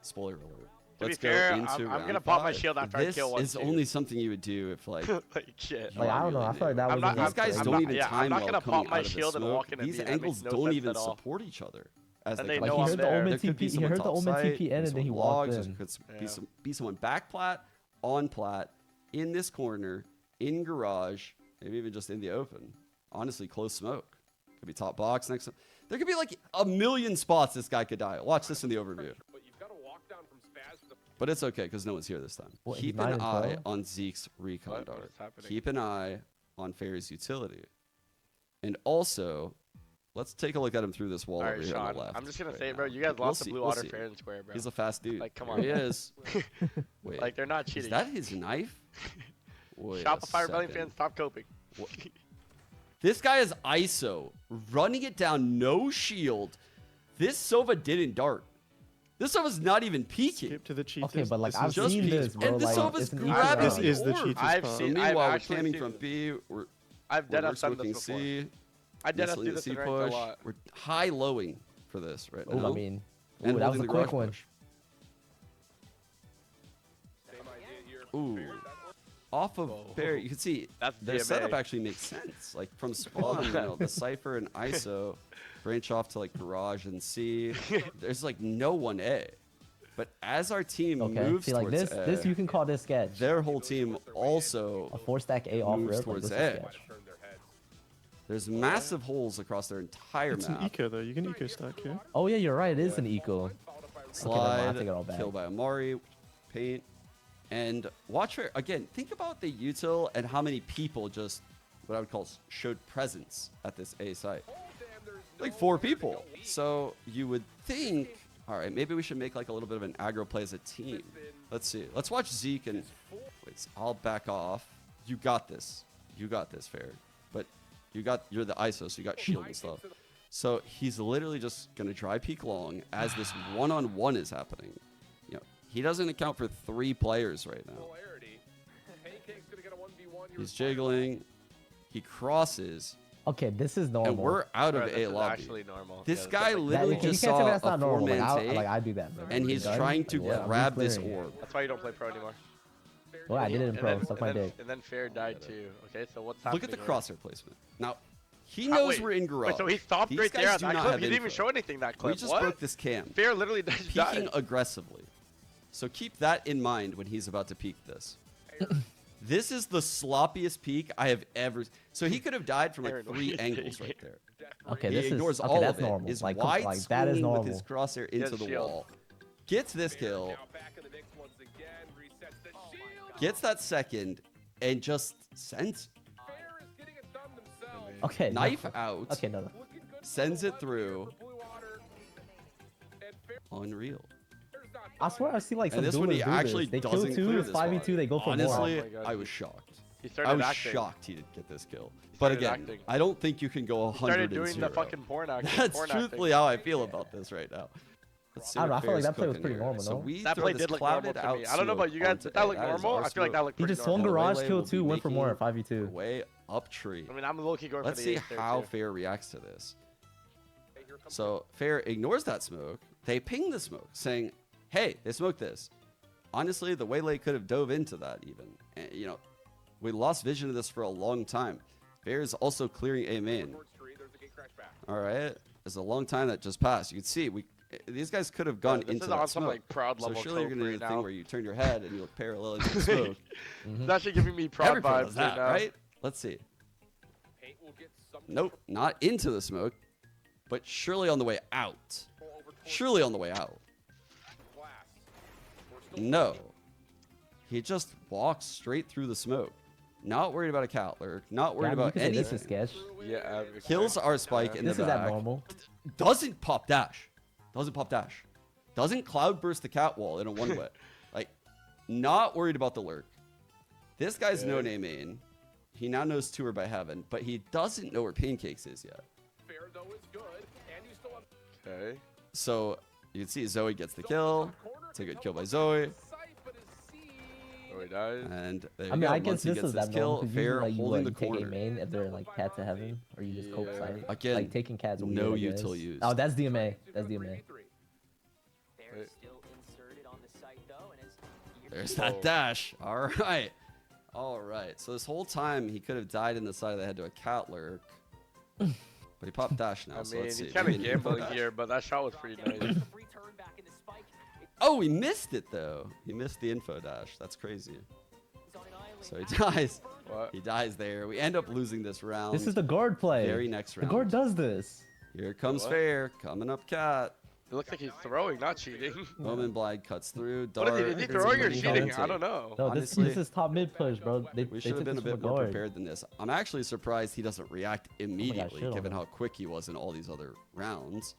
Spoiler alert. be let's go fair, into I'm round gonna pop my 5. shield after I This kill one. is only something you would do if like like shit. you Like, are I don't know. really I feel like that new. was not- These guys I'm don't not- even yeah, I'm time not well gonna coming pop my out of the shield and smoke. walk in a These V, that angles makes no don't sense even at all. support each other as And they they come know Like, out. he I'm heard the there. omen There could be TP. He someone heard the top omen site, TP in, and then he walked logs, in. there could be Yeah. be someone back plat, on plat, in this corner, in garage, maybe even just in the open. Honestly, close smoke. Could be top box next. There could be like a million spots this guy could die. Watch this in the overview. But it's okay because no one's here this time. What, he's Keep not an in eye pro? on Zeke's recon What? dart. What's happening? Keep an eye on Fair's utility. And also, let's take a look at him through this wall All over right, here on Sean. the left. I'm just gonna right say, now. bro, you guys We'll lost the see, blue we'll water see. fair and square, bro. He's a fast dude. Like, come There on. he is. Wait, Like, they're not is cheating. that his knife? Wait a Shopify Rebellion second. fans, stop coping. This guy is ISO, running it down, no shield. This Sova didn't dart. This Sova's not even peeking. Skip to the cheaters. Okay, but like This I've is just seen peaked. this, bro. And this like, Sova's it's an easy grabbing round. This is the orb. cheaters I've part. So seen- meanwhile, we're actually camming seen from this. B. We're I've dead we're up done this smoking before. C. I dead up Whistling do the this C in ranked a push. lot. We're high lowing for this right now. Oh, I mean, And ooh, that was holding a the quick garage one. push. Ooh. Off of Whoa. Fair, you can see That's their DMA. setup actually makes sense. Like from spawn, you know, the Cypher and ISO branch off to like Garage and C. There's like no one A. But as our team Okay, moves see, like towards this, A, this you can call this sketch. their whole team also A 4-stack A off moves rip. Like, towards this is A. sketch. There's massive holes across their entire It's an map. eco though. You can eco stack here. Oh yeah, you're right. It is an eco. never mind, I Slide, take it all back. kill by Amari, paint, and watch for again. Think about the util and how many people just what I would call showed presence at this A site. Like 4 people. So you would think, all right, maybe we should make like a little bit of an aggro play as a team. Let's see. Let's watch Zeke and wait. I'll back off. You got this. You got this, Fair. But you're the ISO, so you got shield and stuff. So he's literally just gonna try peek long as this one-on-one is happening. You know, he doesn't account for 3 players right now. He's jiggling. He crosses, Okay, this is normal. and we're out of Bro, this A is lobby. actually normal. This Yeah, guy it's like- literally you can't just say saw that's a not normal. Like, 4-man take, I do that. Bro. and he's Done? trying to Like, yeah, I'm grab this clearing it. orb. That's why you don't play pro anymore. Well, I did it in pro. Suck my and then, dick. and then Fair died too. Okay, so what's happening? Look at the right? crosshair placement. Now, he knows wait, we're in garage. Wait, so he stopped These right guys there on do that not clip. have He didn't even info. show anything that clip. We just what? broke this cam. Fair literally Peeking died. aggressively. So keep that in mind when he's about to peek this. This is the sloppiest peek I have ever. So he could have died from like Aaron, what 3 are you angles saying? right there. Okay, He this is ignores okay. all That's of it. normal. Is Like, wide like that is scrolling normal. with his crosshair into has the shield. wall. Gets this kill. Gets that second, and just sends Okay. no. knife out. Okay, no. Sends it through. Unreal. I swear I see like some And this one he duelers do actually this. They kill doesn't 2, clear this 5v2, one. they go for Honestly, Oh my God. I was shocked. He I started was acting. shocked he didn't get this kill. He But started again, acting. I don't think you can go 100 Started and doing 0. the fucking porn acting. That's porn truthfully how I feel about this right now. Let's see I don't know, what I feel like Fair's that play was cooking pretty here. normal, So no? we That throw play this did look normal clouded to out me. I don't know about you guys. onto Did that look A. That is normal? our I feel like that smoke. looked He pretty just swung normal. garage Lele kill will be 2, went for more at making 5v2. Way up tree. I mean, I'm low-key going Let's for the see ace there, how too. Fair reacts to this. So Fair ignores that smoke. They ping the smoke, saying, "Hey, they smoked this." Honestly, the Waylay could have dove into that even. And, you know, we lost vision of this for a long time. Fair is also clearing A main. All right, there's a long time that just passed. You can see these guys could have gone this into is that on some smoke. like proud So level surely you're cope gonna do right the thing now. where you turn your head and you look parallel into the smoke. It's actually giving me proud Every pro vibes does right that, now. right? Let's see. Nope, not into the smoke, but surely on the way out. Surely on the way out. No. He just walks straight through the smoke. Not worried about a Catler. Not worried Yeah, you about can say this anything. is sketch. Yeah. Kills our spike in This the is back. abnormal. Doesn't pop dash. Doesn't pop dash. Doesn't cloud burst the cat wall in a one way. Like, not worried about the lurk. This guy's no name main. He now knows Tour by Heaven, but he doesn't know where Pancakes is yet. Okay. So you can see Zoe gets the kill. It's a good kill by Zoe. Oh, he died. And there you I mean, go. I Once guess he this gets is this that kill, normal. Fair Like, holding the you take a corner. main if they're like cat to heaven, or you just cope Yeah. side. Again, Like taking cats. weird, no I guess. util used. Oh, that's DMA. That's DMA. Wait. Still inserted on the site though, and There's that Whoa. dash. All right. All right. So this whole time he could have died in the side of the head to a cat lurk. But he popped dash now. I so mean, let's see. he's kind of Maybe an info gambling dash. here, but that shot was pretty nice. Oh, he missed it though. He missed the info dash. That's crazy. So he dies. What? He dies there. We end up losing this round. This is the guard play. very next The round. guard does this. Here comes What? fair. Coming up, cat. It looks like he's throwing, not cheating. Moment blind cuts through. What is he? Is he Dart. throwing or He's cheating? commentate. I don't know. No, Honestly, this is top mid push, bro. They We they should have took been a this from bit more guard. prepared than this. I'm actually surprised he doesn't react immediately, shit on given him. how quick he was in all these other rounds.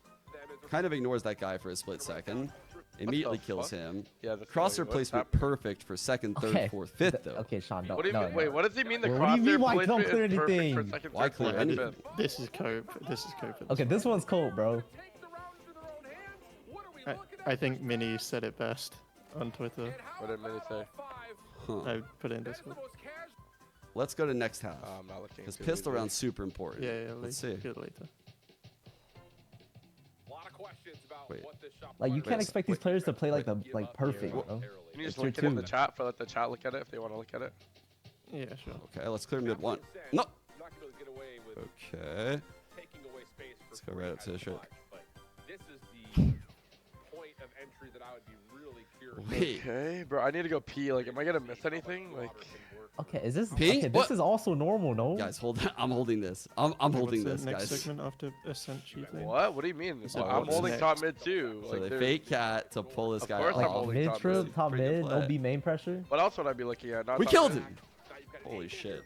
Kind of ignores that guy for a split second. Immediately kills fuck? him. Yeah, that's Crosshair what's placement happening? perfect for second, third, Okay. fourth, fifth, though. Okay, Sean, don't. What do you no, mean? no. Wait, what does he mean? The Well, what do you mean, crosshair why placement don't clear is perfect for anything? second, Why third, clear fourth, and anything? fifth? This is cope. This is cope. Okay, this one's cold, bro. I think Mini said it best on Twitter. What did Minnie say? Huh. I put it in Discord. Let's go to next half. I'm not looking. Because too pistol easy. round's super important. Yeah, Let's see. get it later. Wait. Like you can't Wait, expect these players to play like perfect, What? bro. Can you just Tier link it in the two. chat for let the chat look at it if they want to look at it? Yeah, sure. Okay, let's clear mid one. No. Okay. Let's go right up to the shit. Wait. Okay, bro. I need to go pee. Like, am I gonna miss anything? Like, Okay, is this Ping? okay? What? This is also normal, no? Guys, hold on. I'm holding this. I'm holding What's this, the next guys. segment after Ascent cheating? what? What do you mean? So I'm what's holding next? top mid too. So Like, they there's- fake cat to pull this Of guy course I'm off. holding Mid top trip, mid. top Pretty good mid, no play. B main pressure. What else would I be looking at? Not We top killed mid. him. Holy shit.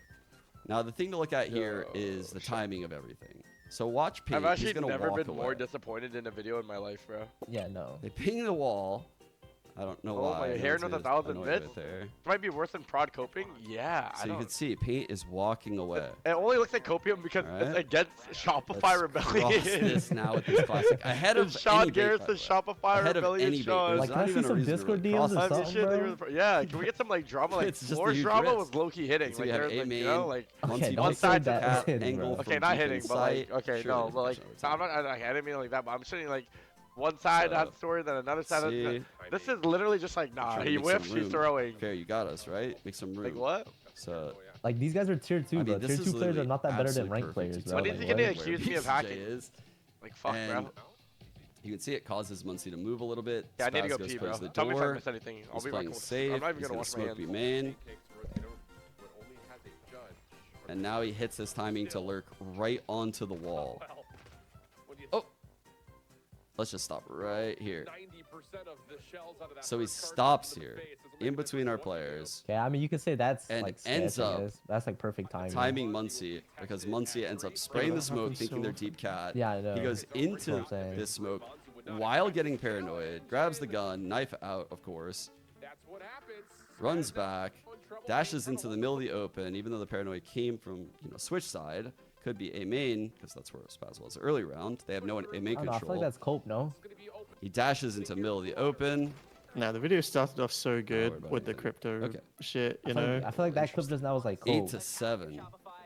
Now the thing to look at here Yo, is the shit. timing of everything. So watch ping. I've He's actually gonna never walk been away. more disappointed in a video in my life, bro. Yeah, no. They ping the wall. I don't know Oh, why. my no hair one's knows gonna 1,000 annoy bits? right there. It might be worse than prod coping. Yeah, I So you don't. can see paint is walking away. It only looks like copium because it's Alright. against Shopify Let's Rebellion. cross this now with this classic. Ahead of It's Sean any bait, Gares by to the way. Shopify Ahead of Rebellion. any bait. Sean. There's Like, not can I see even a some reason to Discord really DMs cross or this. I'm something, just shit, bro? yeah, can we get some like drama? Like It's just floor the huge drama risk. was low key hitting. So Like we have there's A like main. you know like Okay, Once he don't one gets say side the that cat was hitting, angle bro. from okay, not deep hitting, but like inside, okay, sure no, there's but like pressure I'm over time. not. I didn't mean like that, but I'm saying like one side So, had story, then another side. see? Had, this is literally just like nah. Trying to He make some whiffs, he's room. throwing. Fair, you got us, right? Make some room. Like what? So, Like these guys are tier two, I bro. mean, this Tier is two players are literally not that better than absolutely ranked perfect players, to bro. When tell is Like, he gonna what? accuse where me of BCJ hacking? is. Like fuck, bro. And you can see it causes Muncie to move a little bit. Yeah, I need to Spaz go goes pee, bro. towards the Tell me if I door. miss anything. I'll He's be playing back. safe. I'm not even He's gonna gonna wash my smoke B hands. main. And now he hits his timing to lurk right onto the wall. Oh! Let's just stop right here. So he stops here, in between our players, Okay, I mean you could say that's And like ends sketch, I up guess. That's like perfect timing. timing Muncie, because Muncie ends up spraying the that smoke, happens thinking so they're often. deep cat. Yeah, I know. He goes That's what into I'm saying. this smoke while getting paranoid, grabs the gun, knife out, of course, runs back, dashes into the middle of the open, even though the paranoid came from, switch side. Could be A main, because that's where Spaz was early round. They have no A main I don't know, I feel control. like that's cope, no? He dashes into the middle of the open. Now the video started off so worry good about with the anything. crypto Okay. shit, I you feel know. like, I feel like that clip just now was like 8 cope. to 7.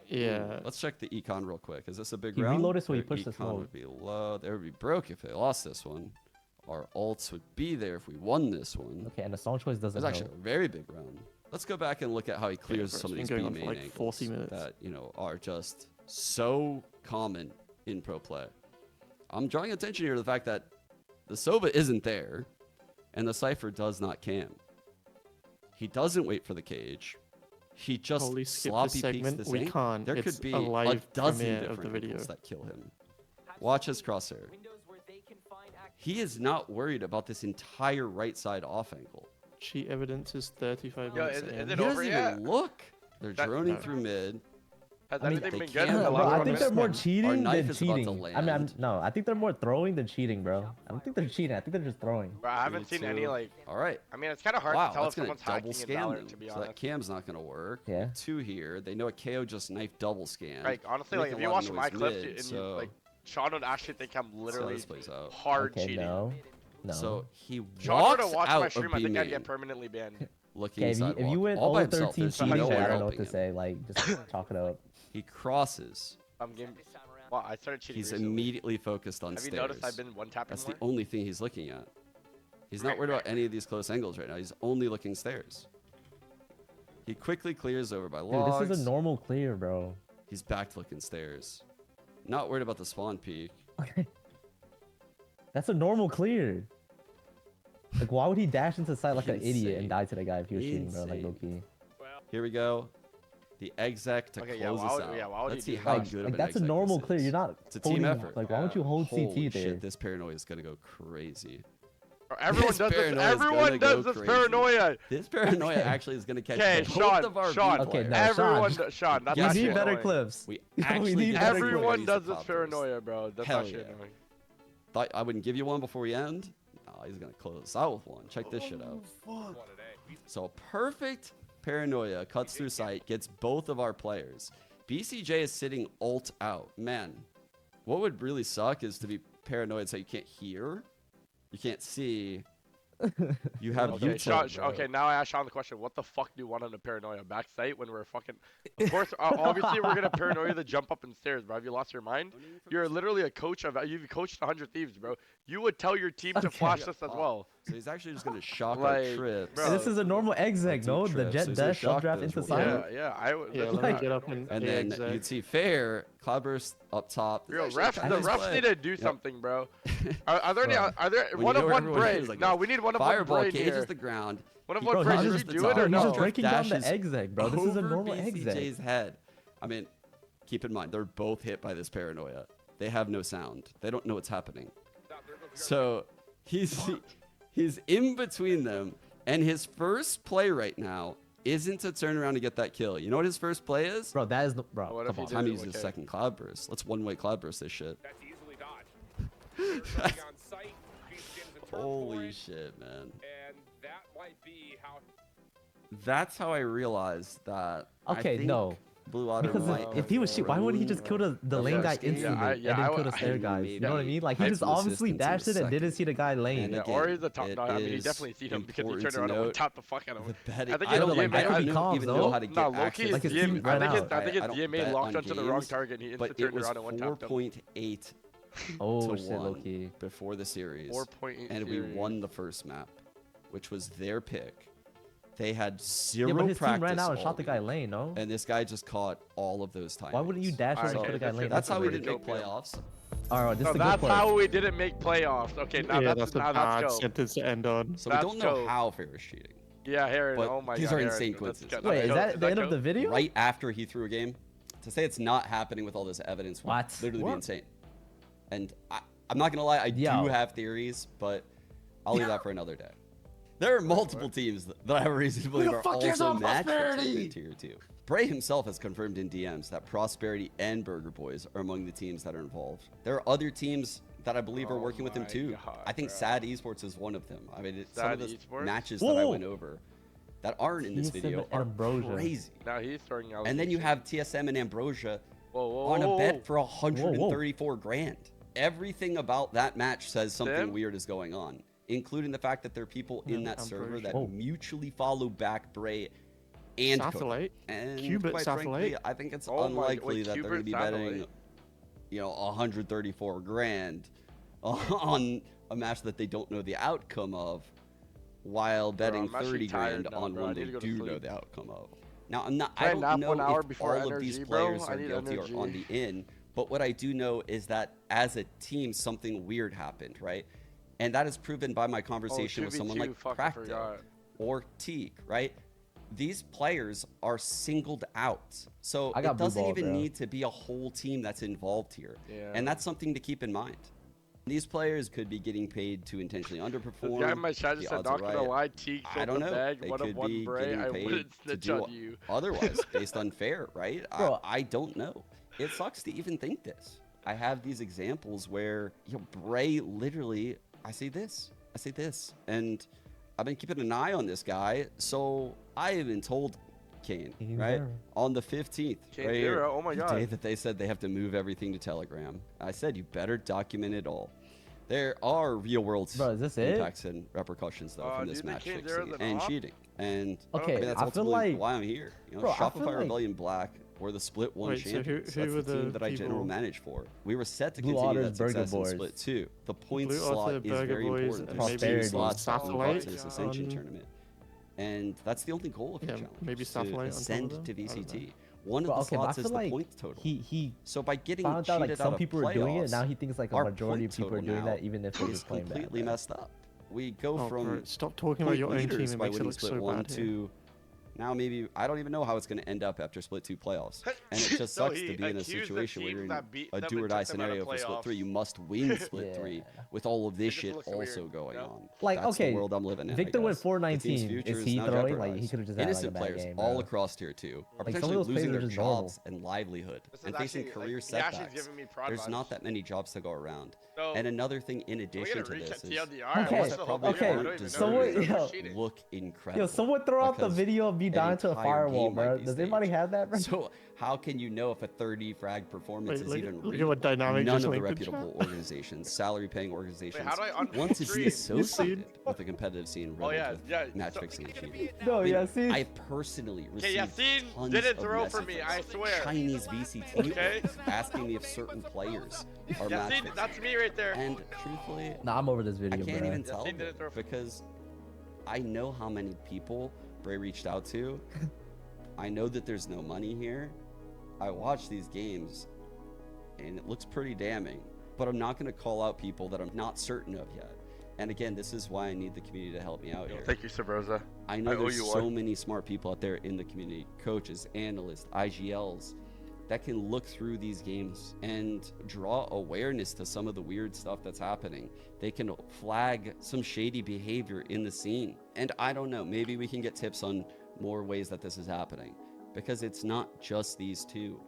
Yeah. Let's check the econ real quick. Is this a big He round? reloaded so he Their pushed the econ smoke. would be low. They would be broke if they lost this one. Our ults would be there if we won this one. Okay, and the song choice doesn't It's actually help. a very big round. Let's go back and look at how he clears bro, some of it's these been B going on main for like angles 40 minutes. that are just so common in pro play. I'm drawing attention here to the fact that the Sova isn't there, and the Cypher does not cam. He doesn't wait for the cage. He just Holy skip sloppy this peeks segment. this We in. can't. There It's could be a live a dozen premiere of different the video. angles that kill him. Watch his crosshair. He is not worried about this entire right side off angle. Cheat evidence is 35 Yo, minutes is in. it He over doesn't yet? even look. They're That- droning No. through mid. Has I mean, anything they been good in can't- the Bro, last I one think they're minute? more Our cheating knife than is about to cheating. land. No, I think they're more throwing than cheating, bro. I don't think they're cheating. I think they're just throwing. Bro, I haven't seen any 32. like. All right. I mean, it's kind of hard Wow, to tell that's if gonna someone's double hacking in scan Valorant, them. to be So honest. that cam's not gonna work. Yeah. 2 here. They know a KO just knife double scan. Like honestly, Make like a if you lot watch of my noise clips, mid, and you, so like Sean would actually think I'm see how literally this plays out. hard Okay, cheating. no. No. So he Sean were walks to watch out my of stream, I B think I'd main, get permanently banned. looking Okay, if sidewalk, you went all by 0-13 himself. There's cheating, no one I don't know helping what to him. say. Like, just chalk it up. He crosses. I'm getting. Well, I started cheating. He's recently. immediately focused on Have you stairs. noticed I've been one tapping That's more? the only thing he's looking at. He's not worried about any of these close angles right now. He's only looking stairs. He quickly clears over by Dude, logs. this is a normal clear, bro. He's back to looking stairs. Not worried about the spawn peak. That's a normal clear. Like, why would he dash into site like an idiot and Insane. die to the guy if he was cheating, bro? Like, Insane. low-key. Here we go. The exec to Okay, yeah, close why us would- out. yeah, why would Let's he see do how that? good of Like, an that's a exec normal this clear. is. You're not It's a team holding- effort. Like, why would you hold Holy CT there? shit, this paranoia is gonna go crazy. Bro, everyone This does this. paranoia is Everyone gonna does go this crazy. paranoia. This paranoia actually is gonna catch Okay, both Sean, of our Sean. B Okay, players. no, Everyone, Sean. Sean, that's We We actually need better annoying. clips. We We actually need get better to clips. Everyone use does the this pop paranoia, bro. That's Hell actually yeah. annoying. Thought I wouldn't give you one before we end. No, he's gonna close out with one. Check this shit out. So perfect paranoia cuts through sight, gets both of our players. BCJ is sitting ult out. Man, what would really suck is to be paranoid so you can't hear, you can't see. You have Okay, Utah, Sean, okay, now I ask Sean the question. What the fuck do you want on a paranoia? Backside when we're fucking... Of course, obviously we're gonna paranoia the jump up in stairs, bro. Have you lost your mind? You're literally a coach of... You've coached 100 Thieves, bro. You would tell your team to Okay. flash this as well. So he's actually just gonna shock Like, our trips. bro. And this is a normal exec, no? The trips. jet He's gonna dash, shock draft those into real Yeah, site. yeah, I would... Yeah, that's let me not- get up and And the then exec. you'd see Fair, Cloudburst up top. This Yo, is actually refs, a the nice refs play. need to do Yep. something, bro. Are there any? Bro. Are there When one you of know one everyone braid? is like No, this. we need one of Fireball one braid cages here. the ground. One of He- one Bro, braid. he's Did just, you do it or he's no? just breaking down the Dashes exec, bro. This is a over normal exec. BCJ's head. I mean, keep in mind, they're both hit by this paranoia. They have no sound. They don't know what's happening. So he's in between them, and his first play right now isn't to turn around and get that kill. You know what his first play is? Bro, that is the... Bro, What if come he on. did Time to it? use his Okay. second cloudburst. Let's one-way cloudburst this shit. That's easily dodged. On site, Holy shit, man. and that might be how That's how I realized that. I Okay, think no. Blue Water Because might if he was shit, why wouldn't he just kill the lane guy Yeah, instantly I- and yeah, then I kill would- the stair guys? You know what I mean? Like, he Hype just some obviously assistance in a dashed it and didn't second. see the guy lane. And Yeah, again, or he's a top. it No, I mean, he is definitely seen him because he important turned to around and note went top the fuck out of him. the betting. I think I his don't, like, DMA. that could I be don't comms, even know though. how to get No, Loki access is Like, his to team it. ran I out. think I his don't DMA bet locked on onto the wrong games, target and he but instantly it turned was around and one tapped him. 4.8 Oh, to shit, 1 low-key. before the series, 4.8 and we series. won the first map, which was their pick. They had zero Yeah, but his team practice ran out and all shot the guy week, lane, no? and this guy just caught all of those times. Why wouldn't you dash Alright, over and kill the guy okay, lane? That's how we Pretty didn't make dope, yeah. playoffs. Alright, this No, is the good that's part. how we didn't make playoffs. Okay, now Yeah, that's that's a now bad let's go. sentence to end on. So That's we don't know dope. how Fair is cheating. Yeah, Heron. But Oh my these god. are Heron, insane let's coincidences. go. Wait, Let's is go. that Does the that end of go? the video? Right after he threw a game, to say it's not happening with all this evidence would What? literally What? be insane. And I'm not gonna lie, I Yo. do have theories, but I'll leave that for another day. There are multiple teams that I have a reason to believe are also matchups in Tier 2. Bray himself has confirmed in DMs that Prosperity and Burger Boys are among the teams that are involved. There are other teams that I believe are Oh working with him my too. God, I think bro. Sad Esports is one of them. I mean, it's some of Sad the Esports? matches that I Whoa. went over that aren't in this TSM video and are Ambrosia. crazy. Now he's throwing out. And then you have TSM and Ambrosia whoa, whoa, on a whoa, bet whoa. for 134 grand. Everything about that match says something Sim? weird is going on, including the fact that there are people in that server Ambrosia. that Whoa. mutually follow back Bray and Cody. Satellite. And Cubit quite Satellite. frankly, I think it's Oh my- unlikely wait, that they're going to Cubit be betting, Satellite. 134 grand on a match that they don't know the outcome of, while betting I'm actually 30 grand tired now, on bro. I need need they to go to do know sleep. the outcome of. Now, I Can I don't nap know 1 hour if before all of these energy, bro? players I are need guilty or energy. on the in, but what I do know is that as a team, something weird happened, right? And that is proven by my conversation with someone 2v2, like fucking Cracktail forgot. or Teak, right? These players are singled out. So I got it blue doesn't ball, even bro. need to be a whole team that's involved here. Yeah. And that's something to keep in mind. These players could be getting paid to intentionally This underperform. guy in my chat The just said, odds are not gonna right. lie, Teak I sold don't the know. bag, They one of could one be Bray. getting I paid wouldn't to snitch do on you. otherwise based on fair, right? Bro. I don't know. It sucks to even think this. I have these examples where Bray literally, I say this, and I've been keeping an eye on this guy. So I even told Kane, He's right, there. on the 15th, Kane right zero, here, oh my the God. day that they said they have to move everything to Telegram. I said you better document it all. There are real world Bro, is this it? impacts and repercussions though from do this you think match Kane zero's fixing an and op? cheating. And Okay, I mean, that's I feel ultimately like... why I'm here. Bro, I feel Shopify like- Rebellion Black or the Split 1 Wait, so who- champions. who That's were the team the that I general people? manage for. We were set to Blue continue Otters, that Burger success in Boys. Split 2. The point Blue slot Otter, is Burger very Boys, important. and There's maybe two slots that move up Satellite to this Ascension on- tournament. And that's the only goal of your Yeah, challenge. maybe is to Satellite on top of ascend them? to I don't know. VCT. One of But the okay, but I slots is feel the like points total. he So by getting found out cheated like out some of people were doing it. playoffs, Now he thinks like a our majority point of people are total doing now that, even if they're is just playing bad. completely messed up. We go Oh, from bro, stop talking about your own team. leaders It by makes it winning look Split so 1 bad here. to now maybe I don't even know how it's going to end up after Split 2 playoffs. And it just So sucks he to be in a accused the situation where teams you're in that beat a them do and or die took them out of scenario for Split 3. playoffs. You must win Split Yeah. 3 with all of this just shit looks also weird, going you know? on. Like, That's okay, the world I'm living in. Victor I went guess. 4-19. The team's future Is he now throwing? Like, jeopardized. he could've just had, like, a Innocent bad players game, all bro. across tier 2 are Like, some of potentially those players losing are their just normal. jobs and livelihood This is and facing actually, career like, Yashi's setbacks. giving me prod There's not vibes. that many jobs to go around. So, And another thing in can we addition get a to reset this is TLDR? Okay, What's the whole probably video? I okay, don't even know someone- who's yo, cheating. look incredible. Yo, someone throw out the because video of me an dying to a entire firewall, game might bro. be Does anybody staged. have that, bro? So how can you know if a 30 frag performance Wait, is even look at real? what dynamic None just of the linked in chat. reputable organizations, salary-paying organizations, how do I want to be stream? associated with the competitive scene Oh, yeah, riddled yeah. with match fixing and cheating. No, I mean, yeah, see. I personally Okay, received Yassine tons didn't of throw for me, I messages, swear. Chinese VCT Okay. asking me if certain players are match Yassine, fixing. that's me right there. And truthfully, Nah, I'm over this I video, can't bro. even tell Yassine didn't throw them for- because I know how many people Bray reached out to. I know that there's no money here. I watch these games and it looks pretty damning, but I'm not going to call out people that I'm not certain of yet. And again, this is why I need the community to help me out here. Thank you, Sabrosa. I know I owe there's you so one. many smart people out there in the community, coaches, analysts, IGLs, that can look through these games and draw awareness to some of the weird stuff that's happening. They can flag some shady behavior in the scene. And I don't know, maybe we can get tips on more ways that this is happening, because it's not just these two.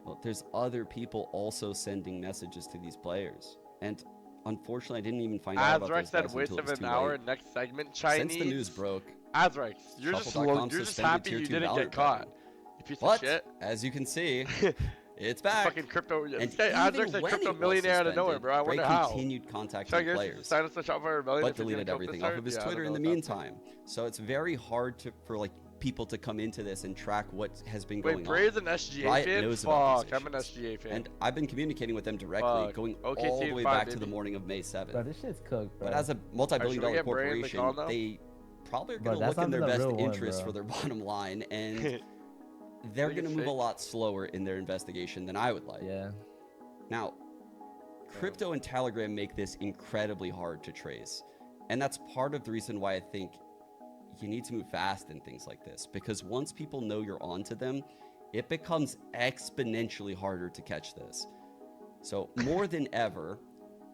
Well, there's other people also sending messages to these players. And unfortunately, I didn't even find out about Azrex those said guys waste until it of was an too hour. late. Next segment, Chinese. Since the news broke, Azrex, you're just Shuffle.com you're just suspended happy tier you 2 didn't Valorant get caught. betting. You piece But of shit. as you can see, it's back. Fucking crypto. And This guy even Azrex said when crypto it was millionaire out of nowhere, suspended, bro. I Bray wonder how. continued contacting Should I guess players, sign us a shop for a million but if he's deleted gonna kill everything this off of his hard? Yeah, I Twitter don't in know the what's happening. meantime. So it's very hard for like people to come into this and track what has been going Wait, on. Bray's an SGA Riot fan? knows about Fuck, these I'm an issues. SGA fan. And I've been communicating with them directly, Fuck. going OKC all the is way fine, back to the baby. morning of May 7th. Bro, this shit's cooked, bro. But as a multi-billion Alright, dollar should we get Bray in the corporation, call now? they probably are Bro, going to that's look in not their the best real one, interest bro. for their bottom line, and they're Think going to it's move a fake? lot slower in their investigation than I would like. Yeah. Now, crypto and Telegram make this incredibly hard to trace. And that's part of the reason why I think you need to move fast in things like this. Because once people know you're onto them, it becomes exponentially harder to catch this. So more than ever,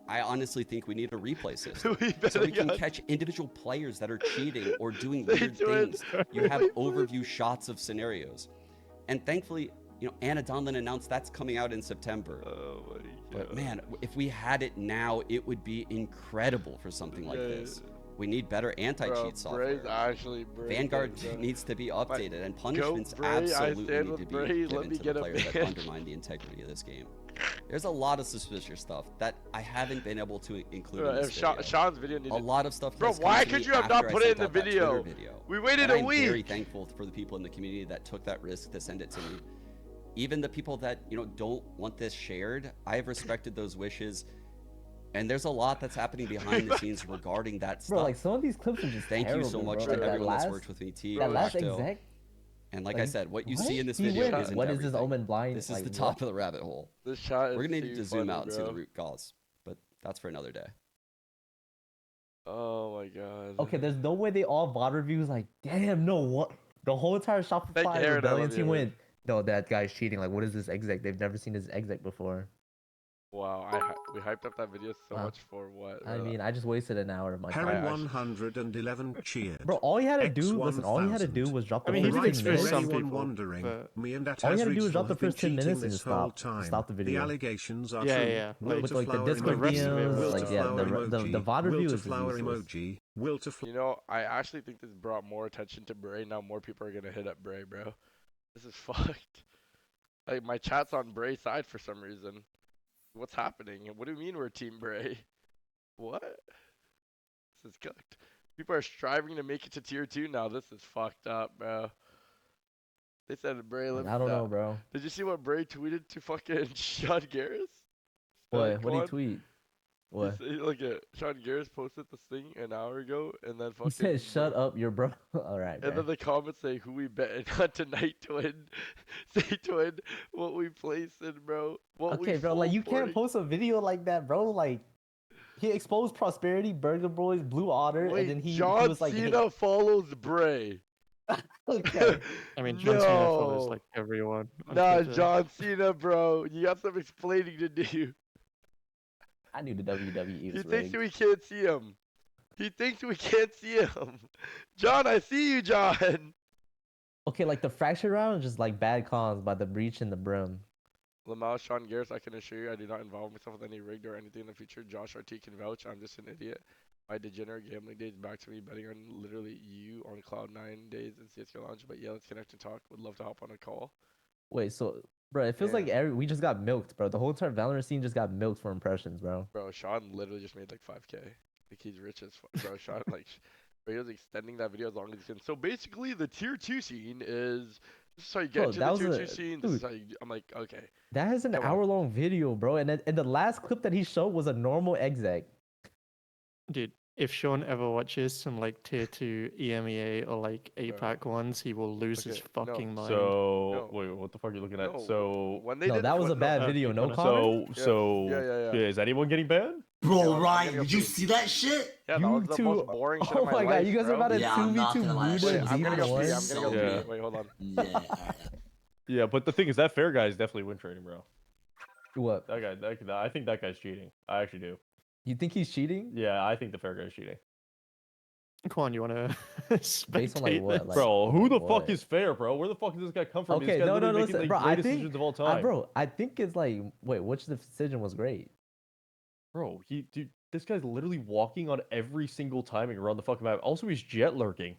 I honestly think we need a replay system. So we can catch individual players that are cheating or doing weird things. You have overview shots of scenarios. And thankfully, you know, Anna Donlin announced that's coming out in September. Oh my god. But man, if we had it now, it would be incredible for something like this. We need better anti-cheat software. Bray's actually Bray. Vanguard needs to be updated, and punishments Bray, I absolutely stand need with to be Bray. Let given me to get the a players that ban. undermine the integrity of this game. There's a lot of suspicious stuff that I haven't been able to include in If this video. Sean's video needed. A lot of stuff. Bro, has come why to could me you have after not I put it sent in the out that video? Twitter We waited and a I'm week. very thankful for the people in the community that took that risk to send it to me. Even the people that, you know, don't want this shared, I have respected those wishes. And there's a lot that's happening behind the scenes regarding that stuff. Bro, like some of these clips are just Thank you so terrible, much bro. to Like, everyone that's worked with me, T, That last Octo. exec. And like like, I said, what you what? see in this He video went, isn't what is this everything. Omen blind? This is like, the what? top of the rabbit hole. This shot is We're gonna need too to zoom funny, out and see the bro. root cause, but that's for another day. Oh my god. Okay, there's no way they all VOD reviews like, damn, no, what? The whole entire Shopify Aaron, I Rebellion love team you. went, no, that guy's cheating. Like, what is this exec? They've never seen this exec before. Wow, we hyped up that video so Wow. much for what? I mean, I just wasted an hour of my Heron time. 111 cheered. Bro, all he had to do, listen, all he had to do was drop the I mean, he first did 10 for minutes. some anyone people, wondering, but- me and that All you gotta Azric do is drop the have been first 10 cheating minutes and this just whole stop time. the video. allegations are Yeah, true. yeah. Will With to like the flower Discord rest of it DMs, will like to yeah, flower the emoji. VOD Will review to is just flower useless. emoji. Will to You know, I actually think this brought more attention to Bray. Now more people are gonna hit up Bray, bro. This is fucked. Like my chat's on Bray's side for some reason. What's happening? What do you mean we're Team Bray? What? This is cooked. People are striving to make it to tier 2 now. This is fucked up, bro. They said Bray. I don't know, bro. Did you see what Bray tweeted to fucking Sean Gares? What? What did he Quan? tweet? What? Look at Sean Gares posted this thing an hour ago, and then He fucking. said, "Shut up, your bro." All right, And then man. the comments say who we betting on tonight to win. Say to win what we placed in, bro. What Okay, we bro. Like you full can't 40. post a video like that, bro. Like he exposed Prosperity, Burger Boys, Blue Otter, Wait, and then he John was like, Cena follows Bray. okay. I mean, John Cena follows No. like everyone. on Nah, Twitter. John Cena, bro. You got some explaining to do. I knew the WWE He was thinks rigged. we can't see him. He thinks we can't see him. John, I see you, John. Okay, like the fracture round, just like bad cons by the breach and the brim. Lamau, Sean Garris, I can assure you I do not involve myself with any rigged or anything in the future. Josh RT can vouch. I'm just an idiot. My degenerate gambling days back to me betting on literally you on Cloud9 days in CSGO Lounge. But yeah, let's connect and talk. Would love to hop on a call. Wait, so bro, it feels like we just got milked, bro. The whole entire Valorant scene just got milked for impressions, bro. Bro, Sean literally just made like 5K. Like he's rich as fuck. Bro, Sean, like, bro, he was extending that video as long as he can. So basically, the tier 2 scene is. This is how you get Bro, into that the was tier a- 2 scene. This is dude. how you. I'm like, okay. That is an Come on. hour-long video, bro. And the last clip that he showed was a normal exec. Dude, if Sean ever watches some like tier 2 EMEA or like APAC ones, he will lose his Okay, no. fucking mind. So No. wait, what the fuck are you looking at? No, So when they No, did that was a when- bad no, video. No so- comment. Yeah. is anyone getting banned? Bro, Yeah, I'm Ryan, gonna did you be- see that shit? Yeah, that You was the two- most boring shit Oh of my my life, god, you guys bro. are about to Yeah, I'm not 2v2 gonna lie, that Buddha shit Wait, was I'm gonna go Zero pee. one? I'm gonna go Yeah. pee. Wait, hold on. Yeah, alright. Yeah, but the thing is, that fair guy is definitely win trading, bro. What? That guy, I think that guy's cheating. I actually do. You think he's cheating? Yeah, I think the fair guy's cheating. Quan, you wanna Based on like spectate what? this? Like, Bro, who the what? fuck is fair, bro? Where the fuck does this guy come from? Okay, This guy's no, literally making listen, the bro. I greatest think, decisions of all time. bro, I think it's like, wait, which decision was great? Bro, dude, this guy's literally walking on every single timing around the fucking map. Also, he's jet lurking.